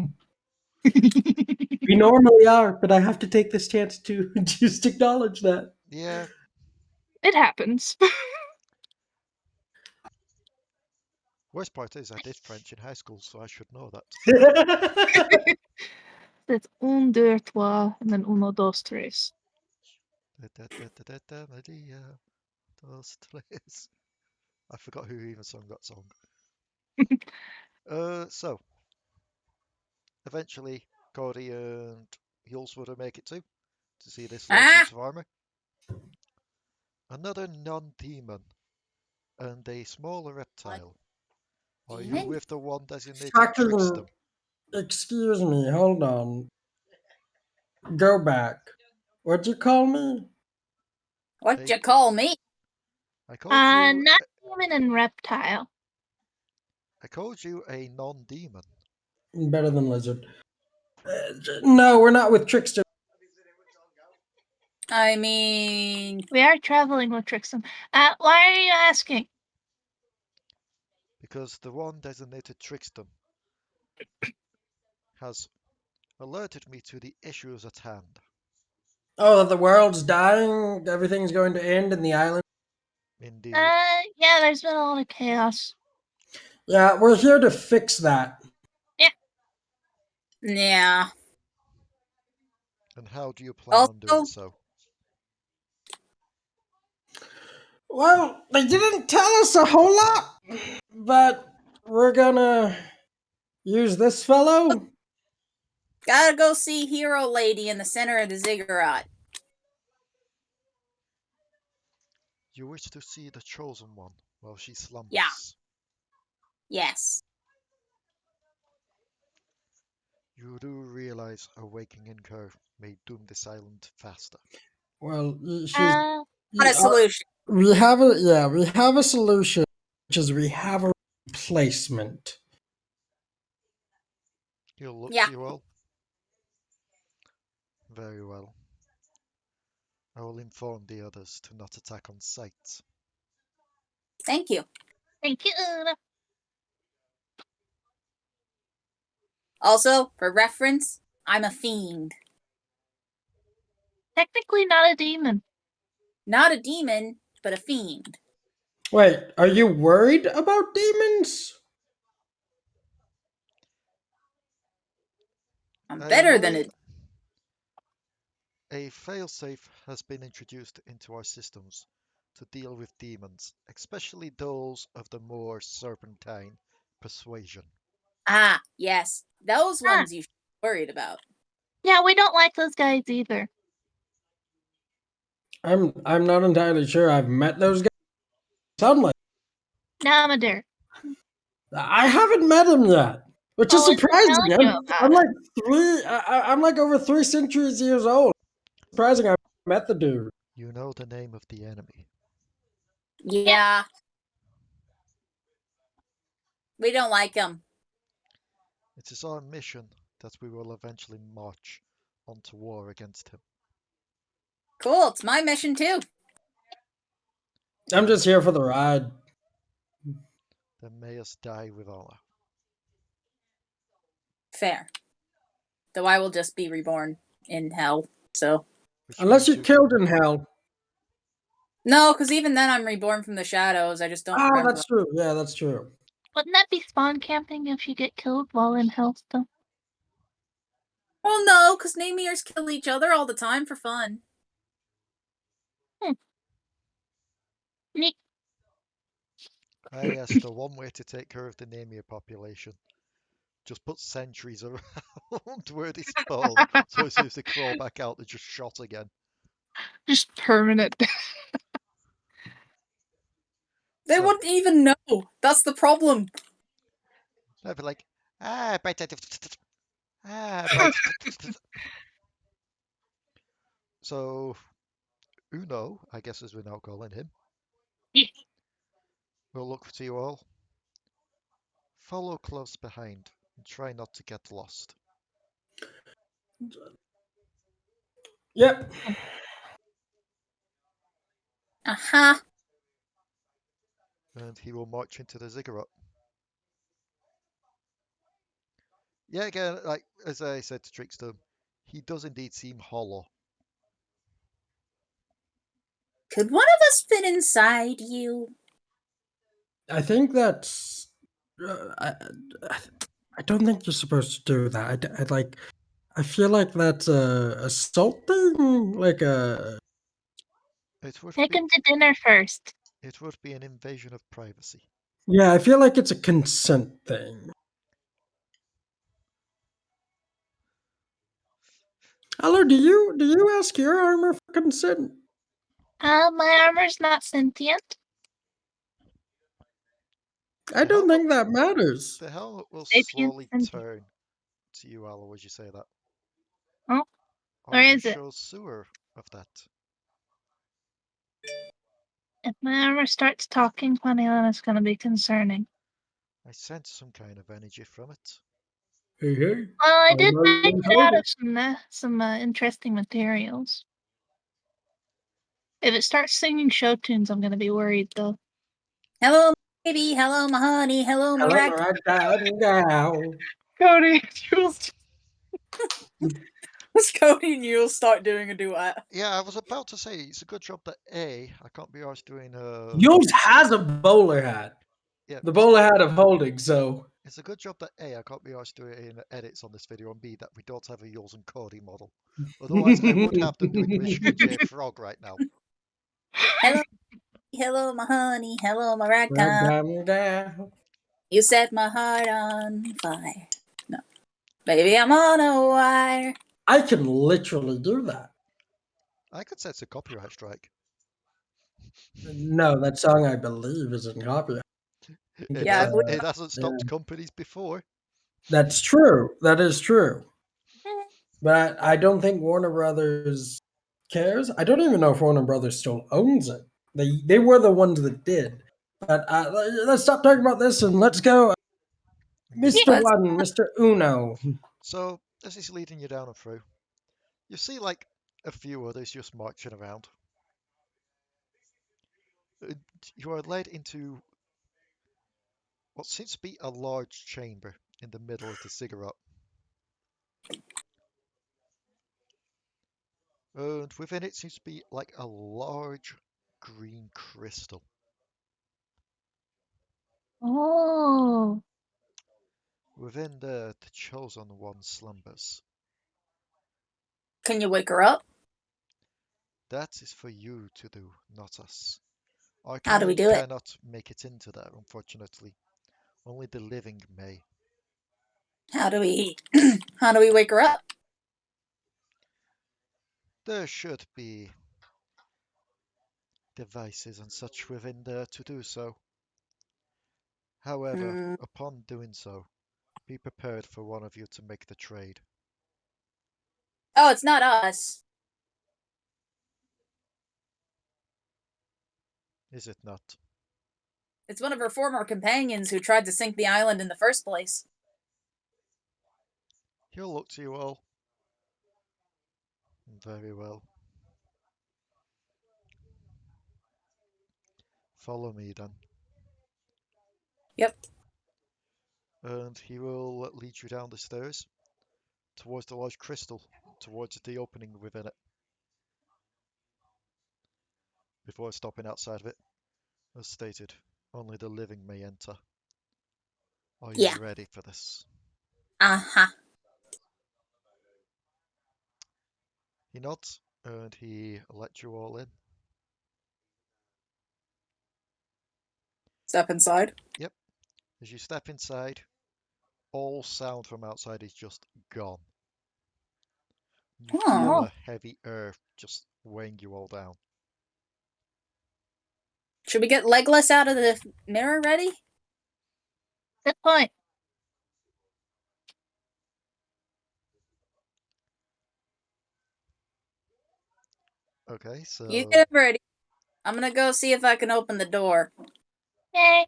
We normally are, but I have to take this chance to just acknowledge that. Yeah, It happens. worst part is I did French in high school, so I should know that. it's un, deux, trois, and then uno, dos, tres. Maria, dos, tres. I forgot who even sung that song. So, eventually, Codi and Uylz would make it to see this large piece of armor. Another non-demon and a smaller reptile. Are you Demon? with the one designated Fucking- Trickstem? Excuse me, hold on. Go back. What'd you call me? What Hey. you call me? I called you. Not demon and reptile. I called you a non-demon. Better than lizard. No, we're not with Trickstem. I mean, We are traveling with Trickstem. Why are you asking? Because the one designated Trickstem has alerted me to the issues at hand. Oh, the world's dying. Everything's going to end in the island. Indeed. Yeah, there's been a lot of chaos. Yeah, we're here to fix that. yeah. And how do you plan on doing Also, so? Well, they didn't tell us a whole lot, but we're gonna use this fellow. gotta go see Hero Lady in the center of the ziggurat. You wish to see the chosen one while she slumbers. Yeah. Yes. You do realize awakening her may doom this island faster. Well, she's. Not a solution. We have a solution, which is we have a replacement. He'll look Yeah. to you all. Very well. I will inform the others to not attack on sight. Thank you. Thank you. Also, for reference, I'm a fiend. Technically not a demon. Not a demon, but a fiend. Wait, are you worried about demons? I'm I am better than only- a... A failsafe has been introduced into our systems to deal with demons, especially those of the more serpentine persuasion. Ah, yes. Those Ah. ones you should be worried about. Yeah, we don't like those guys either. I'm not entirely sure I've met those guys. Sound like Namadur. I haven't met him yet, which is Oh, it's surprising. telling you about I'm it. like I'm like over 3 centuries years old. Surprising I met the dude. You know the name of the enemy. Yeah. We don't like them. It is our mission that we will eventually march onto war against him. Cool, it's my mission too. I'm just here for the ride. Then may us die with honor. Fair. Though I will just be reborn in hell, so... Which Unless means you're killed in hell. No, because even then I'm reborn from the shadows. I just don't Oh, remember. that's true. Yeah, that's true. Wouldn't that be spawn camping if you get killed while in hell still? Well, no, because Namirs kill each other all the time for fun. Neat. yes, the one way to take care of the Namir population. Just put sentries around where they spawn, so as soon as they crawl back out, they're just shot again. Just permanent. They So- wouldn't even know. That's the problem. I'd be like, bite. So, Uno, I guess as we're now calling him, Yeah. will look to you all. Follow close behind and try not to get lost. Yep. Uh-huh. And he will march into the ziggurat. Yeah, again, like as I said to Trickstem, he does indeed seem hollow. Could one of us fit inside you? I think that's. I don't think you're supposed to do that. I feel like that's assaulting, like a. It would Take be him to dinner first. it would be an invasion of privacy. Yeah, I feel like it's a consent thing. Allo, do you ask your armor for consent? My armor's not sentient. I The don't helmet, think that matters. the helmet will Sapient slowly sentient. turn to you, Allo, as you say that. Oh, Are where you is it? sure sewer of that? If my armor starts talking funny, then it's gonna be concerning. I sense some kind of energy from it. Hey, hey. Well, I I did know you make didn't it hold out it. of some interesting materials. If it starts singing show tunes, I'm gonna be worried though. Hello, baby. Hello, my honey. Hello, my Hello, rag. ragdoll. Cody, Jules. Let's Cody and you'll start doing a duet. Yeah, I was about to say it's a good job that I can't be arsed doing Uylz has a bowler hat. yeah, The bowler hat of holding, so. it's a good job that I can't be arsed doing edits on this video, and B, that we don't have a Uylz and Codi model. Otherwise, I would have them doing Michigan J Frog right now. Hello, hello, my honey. Hello, my ragdoll. Ragdoll. You set my heart on fire. No, baby, I'm on a wire. I can literally do that. I could sense a copyright strike. No, that song I believe is in copyright. Yeah, if we- It hasn't stopped companies before. That's true. That is true. But I don't think Warner Brothers cares. I don't even know if Warner Brothers still owns it. They were the ones that did. But let's stop talking about this and let's go, Mr. Let's- One, Mr. Uno. So, as he's leading you down and through, you see like a few others just marching around. You are led into what seems to be a large chamber in the middle of the ziggurat. And within it seems to be like a large green crystal. Oh, Within there, the chosen one slumbers. Can you wake her up? That is for you to do, not us. Our How do we kind do it? cannot make it into there, unfortunately. Only the living may. How do we how do we wake her up? There should be devices and such within there to do so. However, Hmm. upon doing so, be prepared for one of you to make the trade. Oh, it's not us. Is it not? It's one of her former companions who tried to sink the island in the first place. He'll look to you all. Very well. Follow me then. Yep. And he will lead you down the stairs towards the large crystal, towards the opening within it. Before stopping outside of it, as stated, only the living may enter. Are you Yeah. ready for this? Uh-huh. He nods and he lets you all in. Step inside. Yep. As you step inside, all sound from outside is just gone. You feel Oh. a heavy earth just weighing you all down. Should we get Legless out of the mirror ready? good point. Okay, so You get him ready. I'm gonna go see if I can open the door. Yay.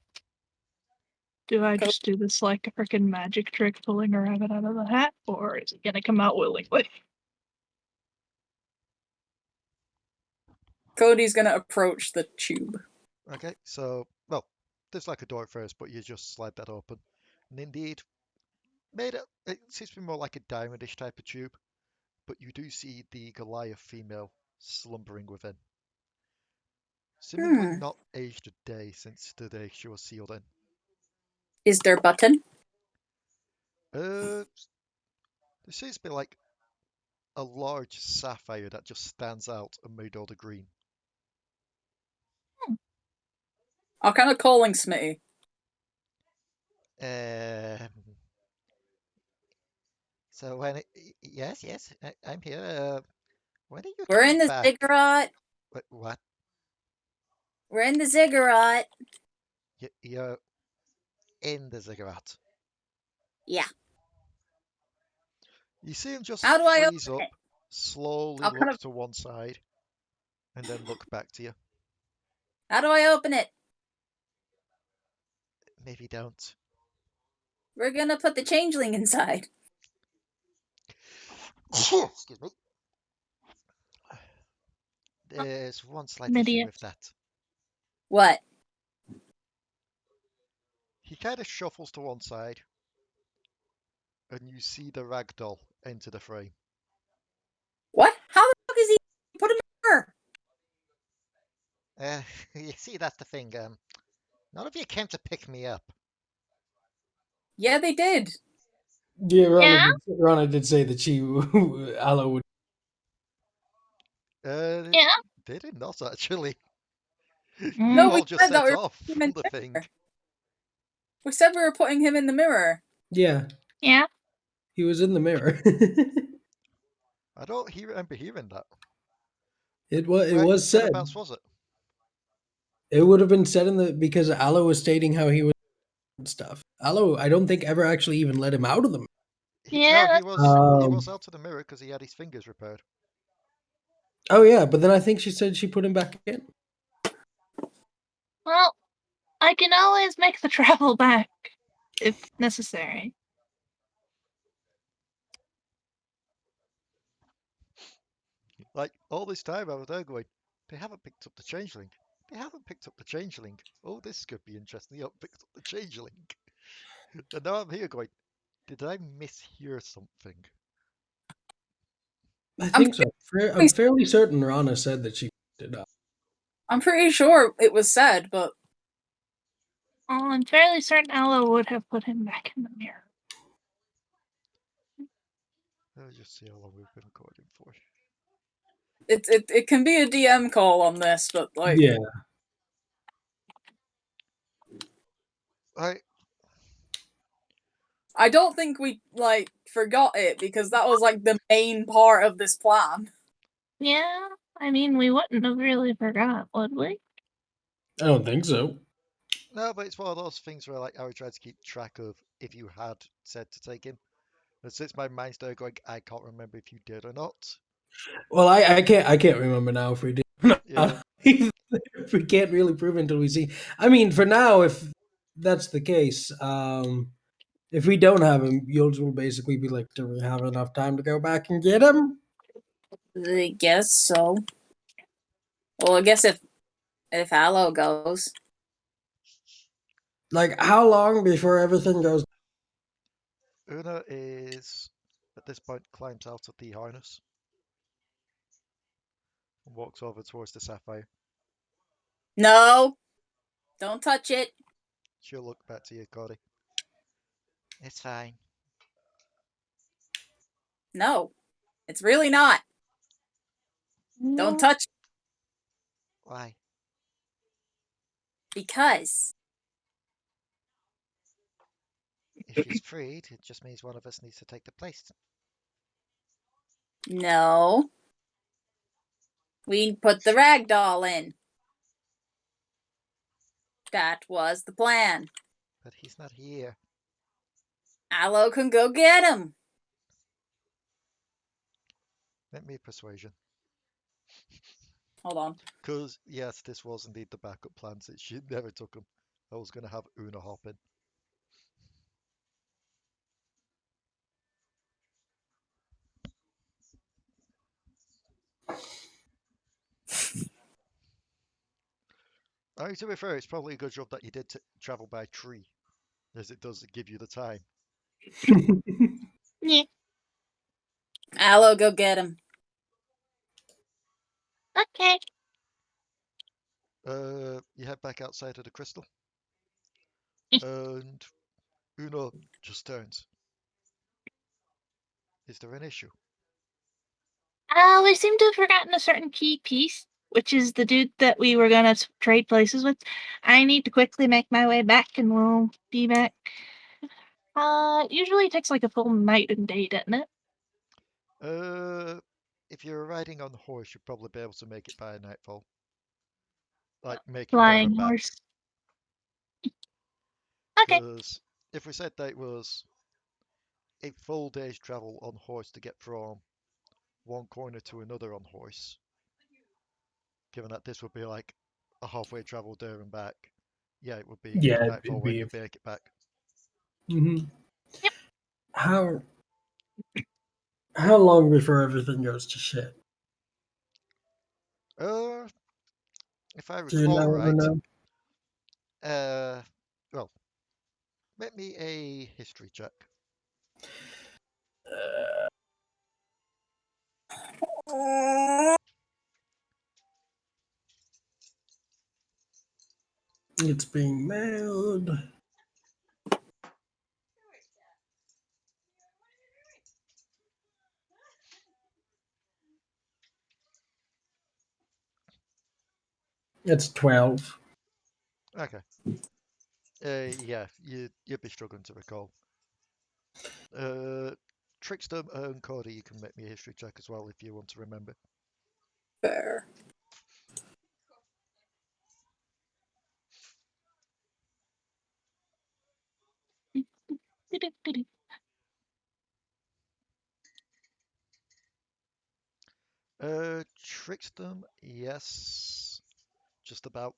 Do I Cool. just do this like a freaking magic trick pulling a rabbit out of the hat, or is it gonna come out willingly? Cody's gonna approach the tube. okay, so well, there's like a door first, but you just slide that open. And indeed, it seems to be more like a diamondish type of tube, but you do see the Goliath female slumbering within. Seemingly Hmm. not aged a day since the day she was sealed in. Is there a button? There seems to be like a large sapphire that just stands out amid all the green. I'm kind of calling Smitty. Um, so yes, I'm here. When are you We're in coming the back? ziggurat. What? We're in the ziggurat. You're in the ziggurat. Yeah. You see him just How do I freeze open up, it? slowly I'll kind look of. to one side, and then look back to you. How do I open it? Maybe don't. We're gonna put the changeling inside. Excuse me. There's one slight issue Idiot. with that. What? He kind of shuffles to one side, and you see the ragdoll enter the frame. What? How the fuck is he put him in her? You see, that's the thing. None of you came to pick me up. Yeah, they did. Yeah, Yeah? Ranna did say that she Allo would. Yeah. They did not actually. Mm. You No, we all just said that set we were off putting him from in the the thing. mirror. We said we were putting him in the mirror. Yeah, Yeah. he was in the mirror. I don't remember hearing that. It Where, was said. whereabouts was it? It would have been said in the because Allo was stating how he was and stuff. Allo, I don't think ever actually even let him out of them. No, Yeah. he was out of the mirror because he had his fingers repaired. Oh yeah, but then I think she said she put him back in. Well, I can always make the travel back if necessary. Like all this time, I was there going, they haven't picked up the changeling. They haven't picked up the changeling. Oh, this could be interesting. They haven't picked up the changeling. And now I'm here going, did I mishear something? I I'm think so. I'm fairly certain Rana said that she did not. I'm pretty sure it was said, but Oh, I'm fairly certain Allo would have put him back in the mirror. Let me just see how long we've been recording for. it can be a DM call on this, but like Yeah. I don't think we like forgot it because that was like the main part of this plan. Yeah, I mean, we wouldn't have really forgot, would we? I don't think so. No, but it's one of those things where like I would try to keep track of if you had said to take him. And since my mind's there going, I can't remember if you did or not. Well, I can't remember now if we did. or not. Yeah. We can't really prove until we see. I mean, for now, if that's the case, if we don't have him, Uylz will basically be like, "Do we have enough time to go back and get him?" I guess so. Well, I guess if Allo goes, Like, how long before everything goes? Una is, at this point, climbs out of the harness and walks over towards the sapphire. no, don't touch it. She'll look back to you, Codi. It's fine. No, it's really not. Don't touch it Why? because If she's freed, it just means one of us needs to take the place. no, we put the ragdoll in. That was the plan. But he's not here. Allo can go get him. Let me persuasion. Hold on. Because, yes, this was indeed the backup plan since she never took him. I was going to have Una hop in. I mean, to be fair, it's probably a good job that you did travel by tree, as it does give you the time. Yeah. Allo, go get him. Okay. You head back outside of the crystal, Mm. and Una just turns. Is there an issue? We seem to have forgotten a certain key piece, which is the dude that we were gonna trade places with. I need to quickly make my way back, and we'll be back. It usually takes like a full night and day, doesn't it? If you're riding on the horse, you'll probably be able to make it by nightfall. Like, make it there and Flying back. horse. Okay. Because if we said that it was a full day's travel on horse to get from one corner to another on horse, given that this would be like a halfway travel there and back, yeah, it would be Yeah, nightfall it'd when be. you make it back. Mhm. Yep. How long before everything goes to shit? Uh, if I Do you recall know or right, no? well, make me a history check. Uh, it's being mailed. It's 12. Okay. Yeah, you'd be struggling to recall. Uh, Trickstem and Codi, you can make me a history check as well if you want to remember. Fair. Trickstem, yes, just about.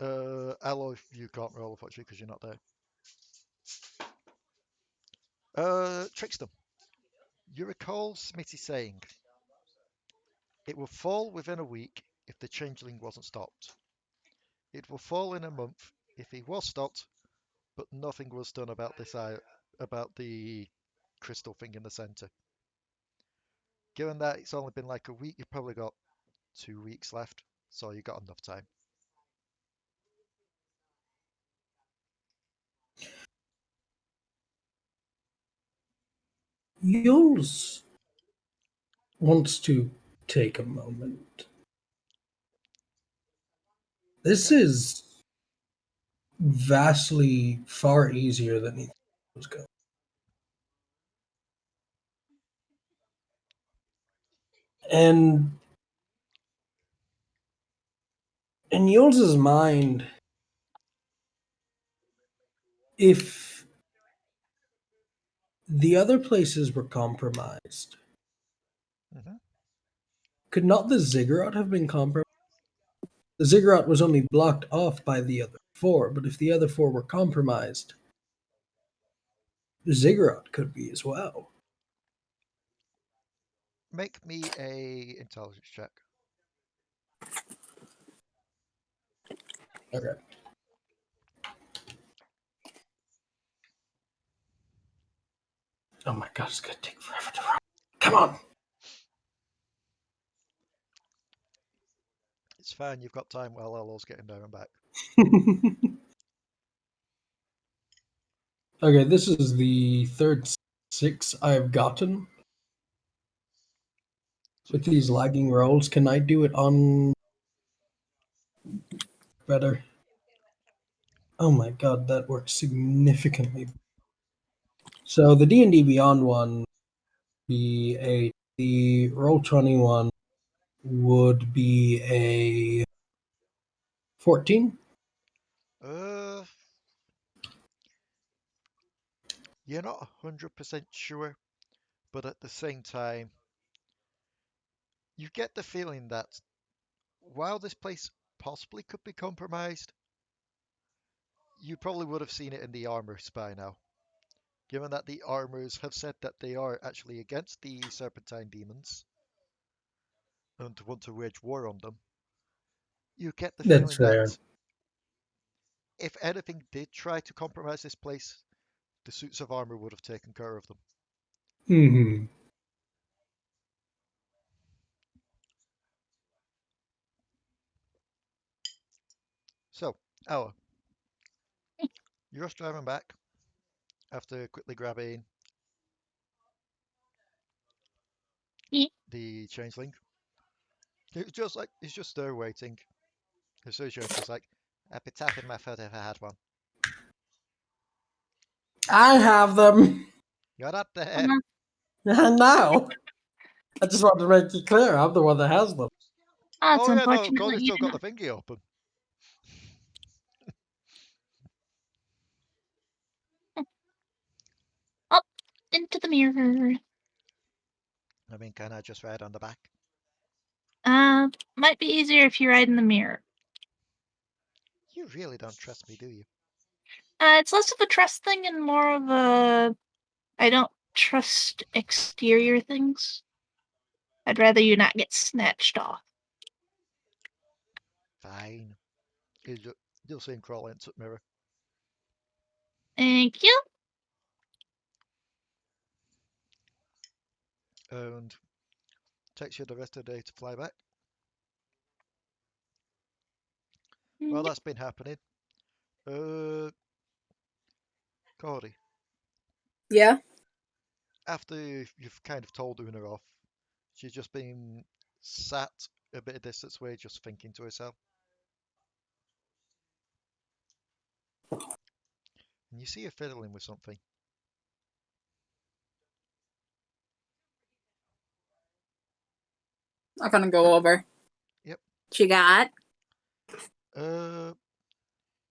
Allo, you can't roll unfortunately because you're not there. Trickstem, you recall Smitty saying it will fall within a week if the changeling wasn't stopped. It will fall in a month if he was stopped, but nothing was done about about the crystal thing in the center. Given that it's only been like a week, you've probably got 2 weeks left, so you got enough time. Uylz wants to take a moment. This Okay. is vastly far easier than he thought it was going. And in Uylz's mind, if the other places were compromised, hmm could not the ziggurat have been compromised? The ziggurat was only blocked off by the other four, but if the other four were compromised, the ziggurat could be as well. Make me a intelligence check. Okay. Oh my god, it's gonna take forever to run. Come on! It's fine, you've got time while Allo's getting there and back. Okay, this is the third 6 I've gotten with these Jesus. lagging rolls. Can I do it on better? Oh my god, that works significantly. So the D&D Beyond one be a the Roll20 one would be a 14. Uh, you're not 100% sure, but at the same time, you get the feeling that while this place possibly could be compromised, you probably would have seen it in the armors by now. Given that the armors have said that they are actually against the Serpentine demons and want to wage war on them, you get the That's feeling fair. that if anything did try to compromise this place, the suits of armor would have taken care of them. Hmm. So, Ella, you're just driving back after quickly grabbing the changeling. He's just there waiting. As soon as you enter, he's like, I'd be tapping my foot if I had one. I have them. You're not there. Now. I just wanted to make it clear I'm the one that has them. Oh, it's Oh yeah, no, unfortunate that Codi's you still got didn't. the thingy open. Up into the mirror. I mean, can I just ride on the back? Might be easier if you ride in the mirror. You really don't trust me, do you? It's less of a trust thing and more of a I don't trust exterior things. I'd rather you not get snatched off. Fine. You'll see him crawl into the mirror. Thank you. And takes you the rest of the day to fly back. Well, that's been happening. Cody, Yeah. after you've kind of told Una off, she's just been sat a bit of distance away, just thinking to herself. And you see her fiddling with something. I'm gonna go over. Yep. She got.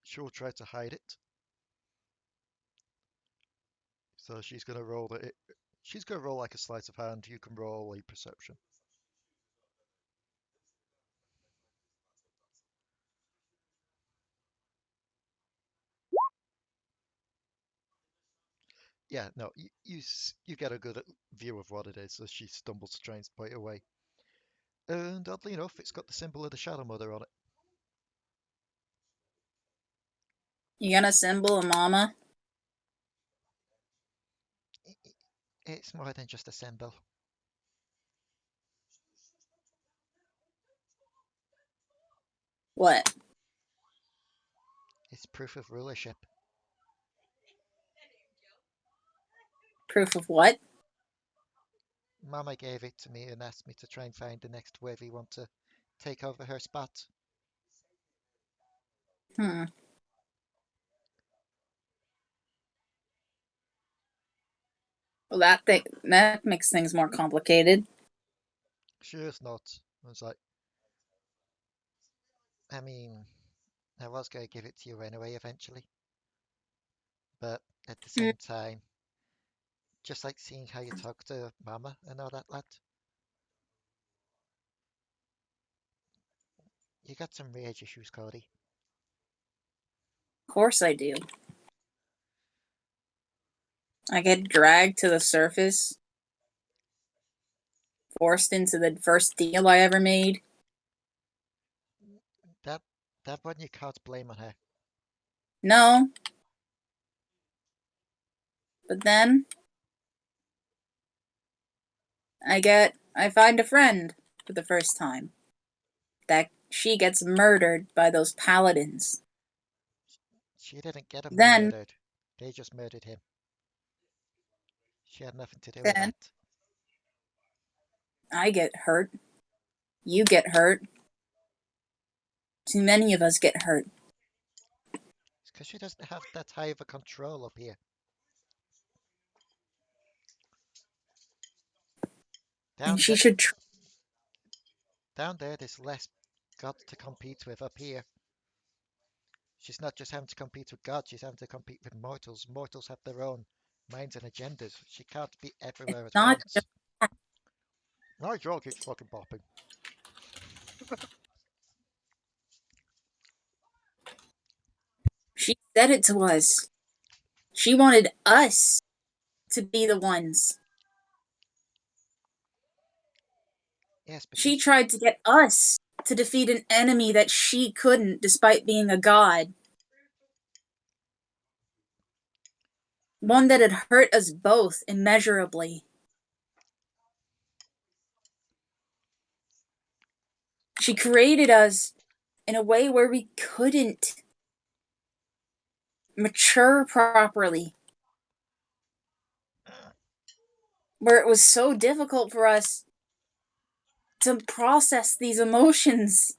She'll try to hide it. So she's gonna roll the. She's gonna roll like a sleight of hand. You can roll a perception. Yeah, no, you get a good view of what it is as she stumbles to try and put it away. And oddly enough, it's got the symbol of the Shadow Mother on it. You gonna symbol a mama? It's more than just a symbol. What? It's proof of rulership. Proof of what? Mama gave it to me and asked me to try and find the next worthy one to take over her spot. Hmm. Well, that makes things more complicated. Sure it's not. I was like, I mean, I was going to give it to you anyway eventually. But at the same time, just like seeing how you talk to Mama and all that, lad. You got some rage issues, Cody. Of course I do. I get dragged to the surface, forced into the first deal I ever made. That one you can't blame on her. No. But then I find a friend for the first time. That she gets murdered by those paladins. She didn't get him Then murdered. They just murdered him. She had nothing to do with that. I get hurt. You get hurt. Too many of us get hurt. It's because she doesn't have that high of a control up here. Down, And she the, should down there, there's less gods to compete with. Up here, she's not just having to compete with gods, she's having to compete with mortals. Mortals have their own minds and agendas. She can't be everywhere at not once. just My jaw keeps fucking popping. She said it to us. She wanted us to be the ones. Yes, She because tried to get us to defeat an enemy that she couldn't, despite being a god. One that had hurt us both immeasurably. She created us in a way where we couldn't mature properly. Where it was so difficult for us to process these emotions.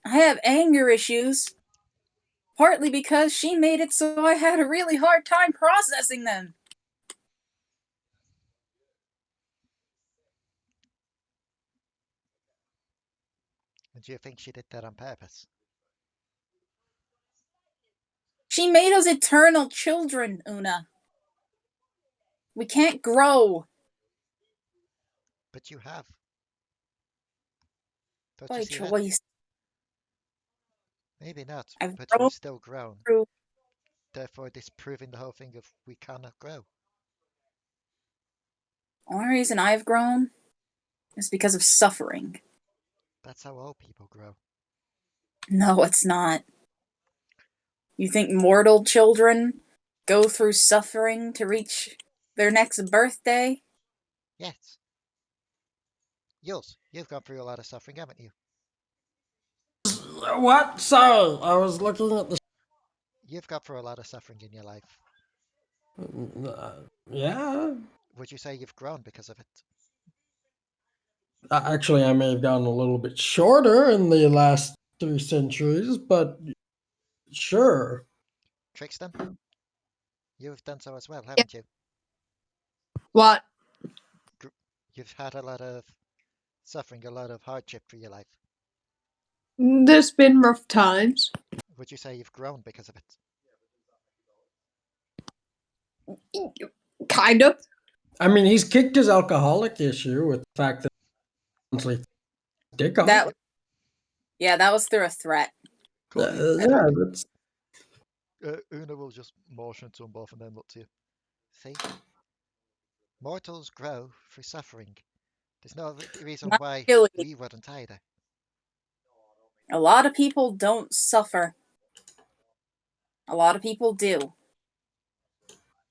I have anger issues, partly because she made it so I had a really hard time processing them. And do you think she did that on purpose? She made us eternal children, Una. We can't grow. But you have. Don't you By see that? choice. Maybe not, I've but grown you've still grown. through. Therefore, disproving the whole thing of we cannot grow. Only reason I've grown is because of suffering. That's how all people grow. No, it's not. You think mortal children go through suffering to reach their next birthday? Yes. Uylz, you've gone through a lot of suffering, haven't you? What? Sorry, I was looking at the. You've gone through a lot of suffering in your life. Yeah. Would you say you've grown because of it? Actually, I may have gone a little bit shorter in the last 3 centuries, but sure. Trickstem, you've done so as well, haven't you? What? You've had a lot of suffering, a lot of hardship through your life. There's been rough times. Would you say you've grown because of it? Kind of. I mean, he's kicked his alcoholic issue with the fact that honestly, dick off. That, yeah, that was through a threat. Codi, Yeah, that's. Una will just motion to them both and then look to you. See? Mortals grow through suffering. There's no reason Not why really. we wouldn't either. A lot of people don't suffer. A lot of people do.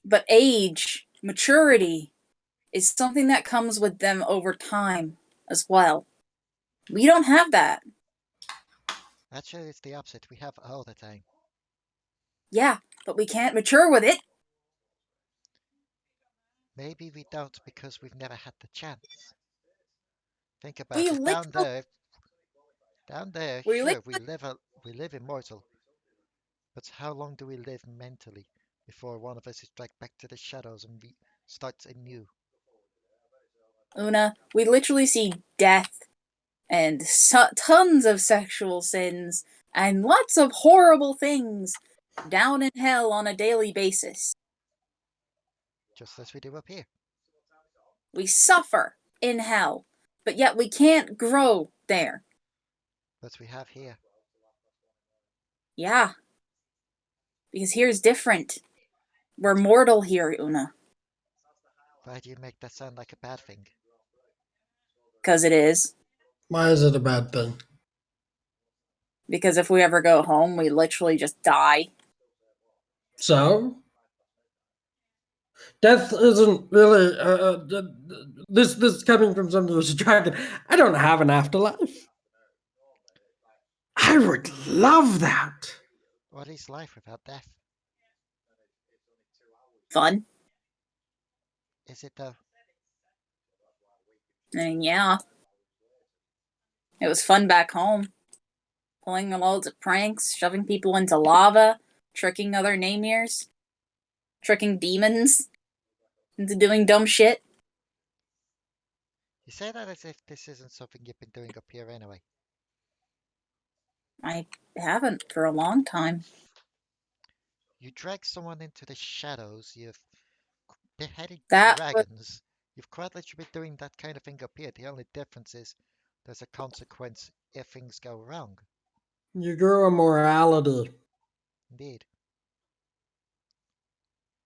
But age, maturity, is something that comes with them over time as well. We don't have that. Actually, it's the opposite. We have all the time. Yeah, but we can't mature with it. Maybe we don't because we've never had the chance. Think about We it. literally, Down there, we sure, literally, we live immortal. But how long do we live mentally before one of us is dragged back to the shadows and starts anew? Una, we literally see death and tons of sexual sins and lots of horrible things down in hell on a daily basis. Just as we do up here. We suffer in hell, but yet we can't grow there. But we have here. Yeah. Because here's different. We're mortal here, Una. Why do you make that sound like a bad thing? Because it is. Why is it a bad thing? Because if we ever go home, we literally just die. So, death isn't really. This is coming from somebody who's a dragon. I don't have an afterlife. I would love that. What is life without death? Fun. Is it though? And yeah. It was fun back home. Pulling loads of pranks, shoving people into lava, tricking other Namirs, tricking demons into doing dumb shit. You say that as if this isn't something you've been doing up here anyway. I haven't for a long time. You drag someone into the shadows, you've beheaded That was, dragons. You've quite literally been doing that kind of thing up here. The only difference is there's a consequence if things go wrong. You grew a morality. Indeed.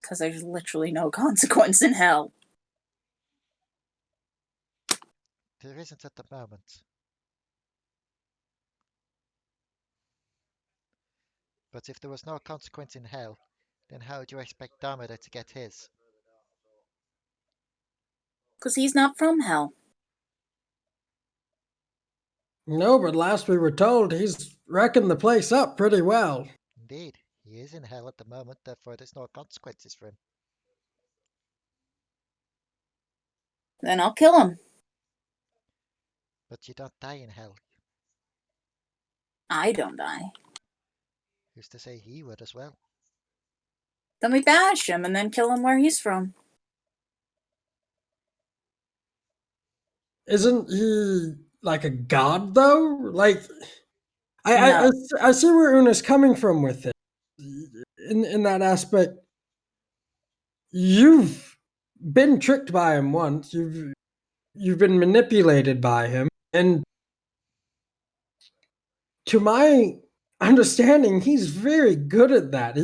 because there's literally no consequence in hell. There isn't at the moment. But if there was no consequence in hell, then how do you expect Damadur to get his? Because he's not from hell. No, but last we were told he's wrecking the place up pretty well. Indeed, he is in hell at the moment, therefore there's no consequences for him. Then I'll kill him. But you don't die in hell. I don't die. Who's to say he would as well? Then we bash him and then kill him where he's from. Isn't he like a god though? Like, No. I see where Una's coming from with it. In that aspect, you've been tricked by him once. You've been manipulated by him, and to my understanding, he's very good at that.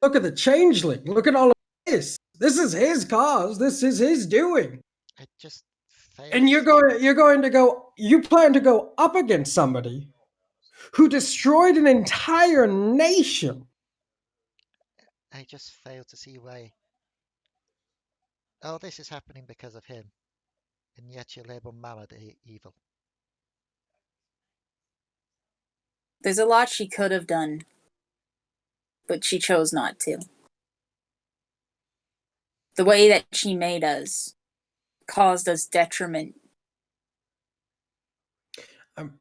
Look at the changeling. Look at all of this. This is his cause. This is his doing. It just fails. And you plan to go up against somebody who destroyed an entire nation. I just fail to see why. Oh, this is happening because of him. And yet you label Mama the evil. There's a lot she could have done, but she chose not to. The way that she made us caused us detriment.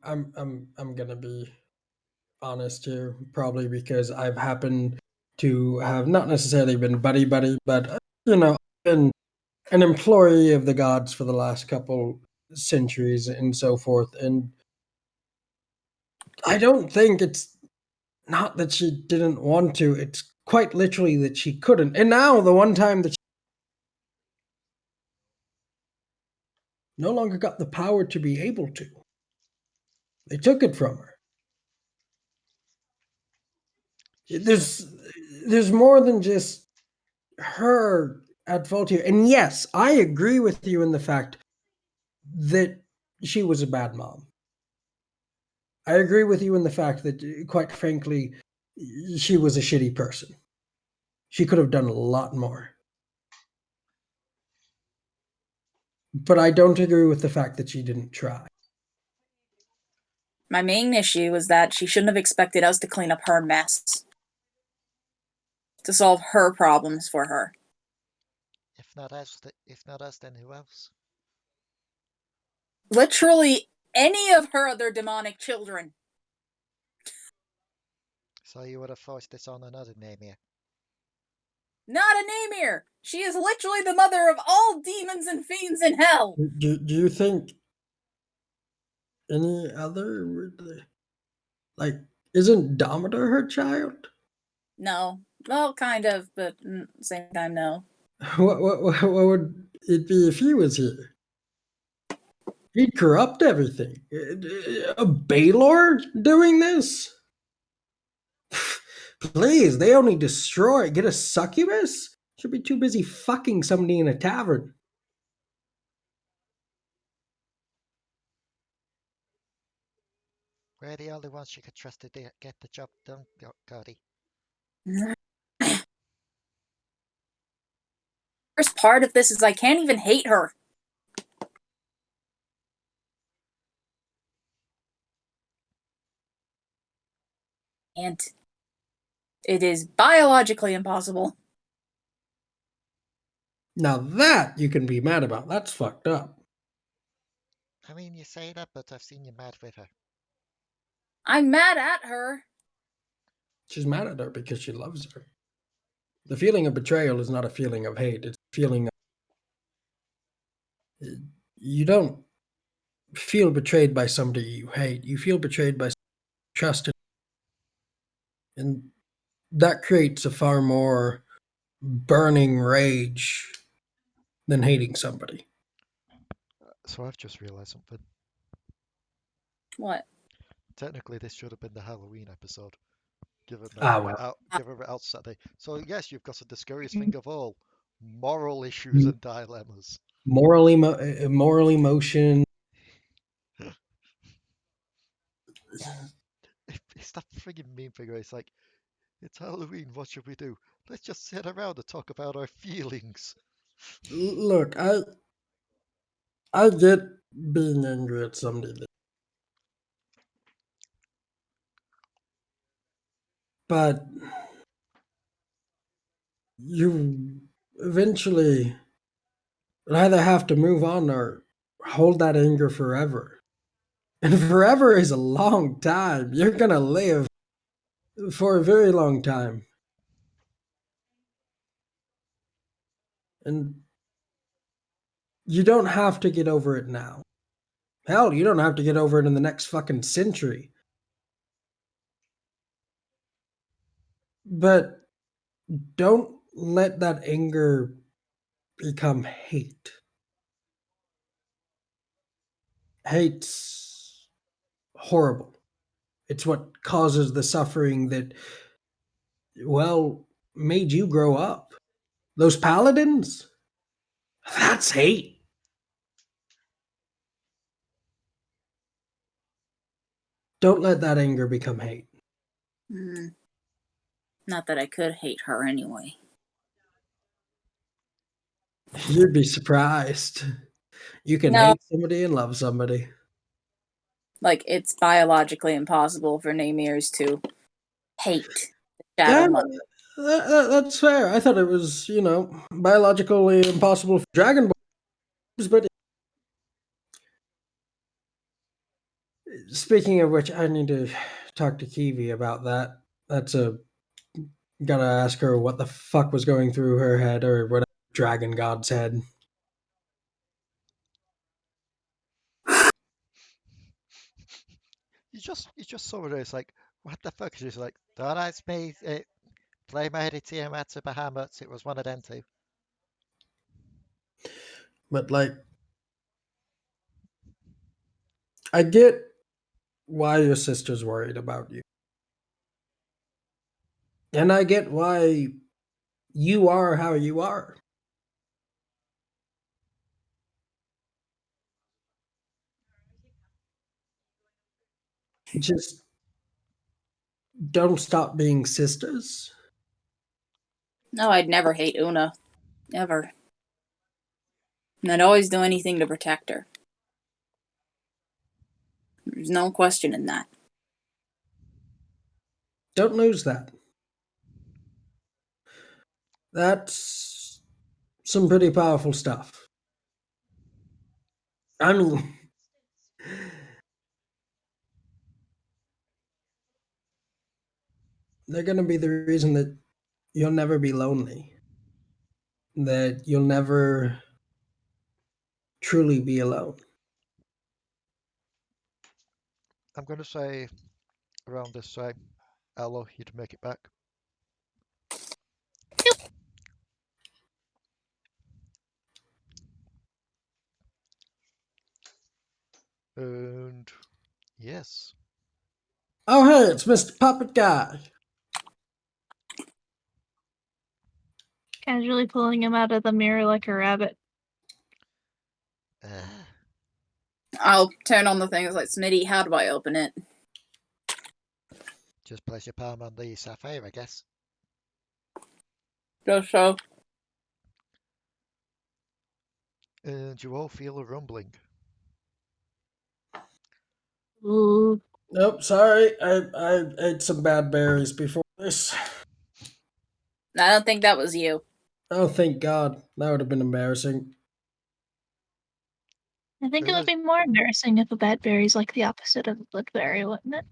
I'm gonna be honest here, probably because I've happened to have not necessarily been buddy, but I've been an employee of the gods for the last couple centuries and so forth, and I don't think it's not that she didn't want to, it's quite literally that she couldn't. And now the one time that she no longer got the power to be able to, they took it from her. There's more than just her at fault here. And yes, I agree with you in the fact that she was a bad mom. I agree with you in the fact that, quite frankly, she was a shitty person. She could have done a lot more. But I don't agree with the fact that she didn't try. My main issue was that she shouldn't have expected us to clean up her mess. To solve her problems for her. If not us, then who else? Literally any of her other demonic children. So you would have forced this on another Namir. Not a Namir! She is literally the mother of all demons and fiends in hell! Do you think any other, like, isn't Damadur her child? No. Well, kind of, but at the same time, no. What would it be if he was here? He'd corrupt everything. A Baylor doing this? Please, they only destroy. Get a succubus? Should be too busy fucking somebody in a tavern. We're the only ones she could trust to get the job done, Codi. First part of this is I can't even hate her. And it is biologically impossible. Now that you can be mad about. That's fucked up. I mean, you say that, but I've seen you mad with her. I'm mad at her. She's mad at her because she loves her. The feeling of betrayal is not a feeling of hate. It's a feeling of... You don't feel betrayed by somebody you hate. You feel betrayed by somebody you trust. And that creates a far more burning rage than hating somebody. So I've just realised something. What? Technically, this should have been the Halloween episode, given that given we're out Saturday. So yes, you've got the scariest thing of all: moral issues and dilemmas. Moral emotion. It's that frigging meme figure. It's like, it's Halloween. What should we do? Let's just sit around and talk about our feelings. Look, I get being angry at somebody, but you eventually and either have to move on or hold that anger forever. And forever is a long time. You're gonna live for a very long time. And you don't have to get over it now. Hell, you don't have to get over it in the next fucking century. But don't let that anger become hate. Hate's horrible. It's what causes the suffering that, well, made you grow up. Those paladins? That's hate. Don't let that anger become hate. Not that I could hate her anyway. You'd be surprised. You can No. hate somebody and love somebody. Like, it's biologically impossible for Namirs to hate the Yeah, Shadow Mother. that's fair. I thought it was, biologically impossible for dragonborns, but speaking of which, I need to talk to Kiwi about that. Gotta ask her what the fuck was going through her head or whatever dragon god's head. You just saw her. It's like, what the fuck? She's like, don't ask me. Play my Tiamat Atra Bahamut. It was one of them two. But like, I get why your sister's worried about you. And I get why you are how you are. Just don't stop being sisters. No, I'd never hate Una. Never. And I'd always do anything to protect her. There's no question in that. Don't lose that. That's some pretty powerful stuff. I mean, they're going to be the reason that you'll never be lonely, that you'll never truly be alone. I'm going to say around this time, Allo, you'd make it back. And yes. Oh, hey, it's Mr. Puppet Guy. Casually pulling him out of the mirror like a rabbit. I'll turn on the thing. It's like, Smitty, how do I open it? Just place your palm on the sapphire, I guess. Just so. And you all feel a rumbling. Ooh. Nope, sorry. I ate some bad berries before this. I don't think that was you. Oh, thank God. That would have been embarrassing. I think it would Una's, be more embarrassing if a bad berry's like the opposite of a good berry, wouldn't it?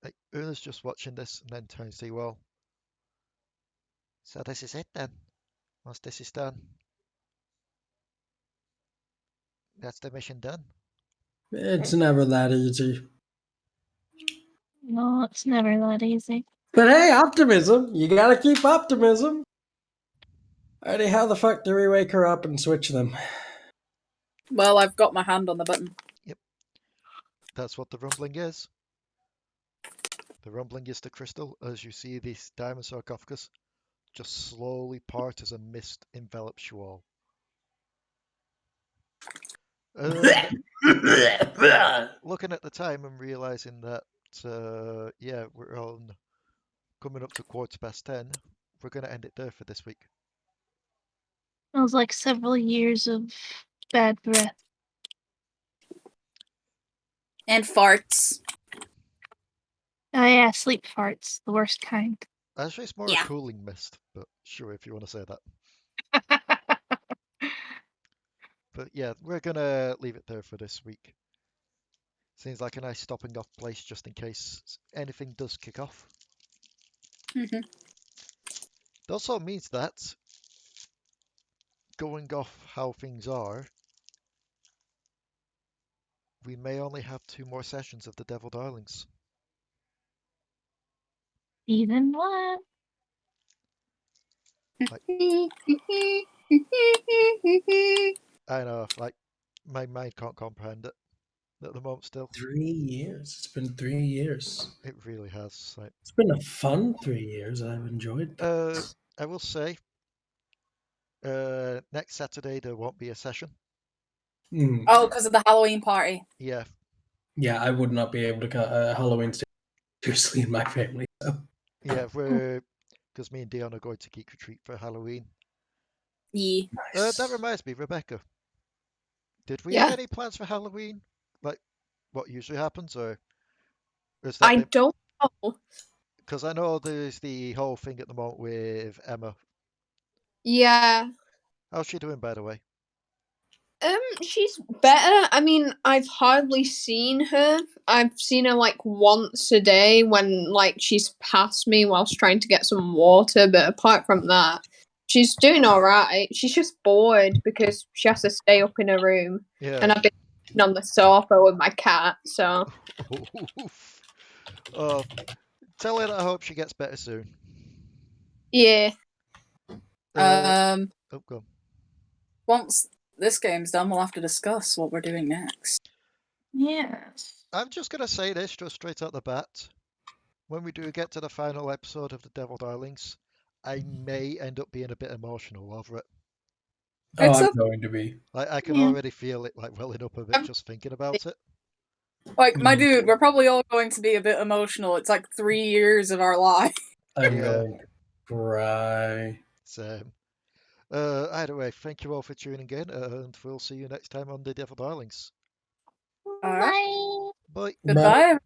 like, Una's just watching this and then turns to you all. So this is it then. Once this is done, that's the mission done. It's never that easy. No, it's never that easy. But hey, optimism. You gotta keep optimism. Alrighty, how the fuck do we wake her up and switch them? Well, I've got my hand on the button. Yep. That's what the rumbling is. The rumbling is the crystal as you see this diamond sarcophagus just slowly part as a mist envelops you all. Looking at the time and realizing that, yeah, we're on coming up to 10:15, we're going to end it there for this week. Smells like several years of bad breath. And farts. Oh yeah, sleep farts, the worst kind. Actually, it's more Yeah. a cooling mist, but sure, if you want to say that. But yeah, we're gonna leave it there for this week. Seems like a nice stopping off place just in case anything does kick off. Mhm. It also means that, going off how things are, we may only have 2 more sessions of the Devil Darlings. Even what? Like, I know, like, my mind can't comprehend it at the moment still. 3 years. It's been 3 years. It really has. Like, It's been a fun 3 years. I've enjoyed it. I will say, next Saturday there won't be a session. Mm, Oh, because of the Halloween party. Yeah, yeah, I would not be able to cut Halloween seriously in my family. So. yeah, because me and Dion are going to Geek Retreat for Halloween. Yeah. Nice. That reminds me, Rebecca, did we have Yeah. any plans for Halloween? Like, what usually happens, or is that I been... don't know. Because I know there's the whole thing at the moment with Emma. Yeah. How's she doing, by the way? She's better. I mean, I've hardly seen her. I've seen her like once a day when like she's passed me whilst trying to get some water, but apart from that, she's doing alright. She's just bored because she has to stay up in her room. Yeah. And I've been sitting on the sofa with my cat, so Oh, tell her that I hope she gets better soon. yeah. Oh, go on. Once this game's done, we'll have to discuss what we're doing next. Yes. I'm just going to say this just straight out the bat. When we do get to the final episode of the Devil Darlings, I may end up being a bit emotional over it. Oh, It's I'm a- going to be. Like, I can Yeah. already feel it like welling up a bit I'm- just thinking about it. Like, my Mm. dude, we're probably all going to be a bit emotional. It's like 3 years of our life. I'm Yeah. going to cry. Same. Either way, thank you all for tuning in, and we'll see you next time on the Devil Darlings. Alright. Bye. Bye. Goodbye.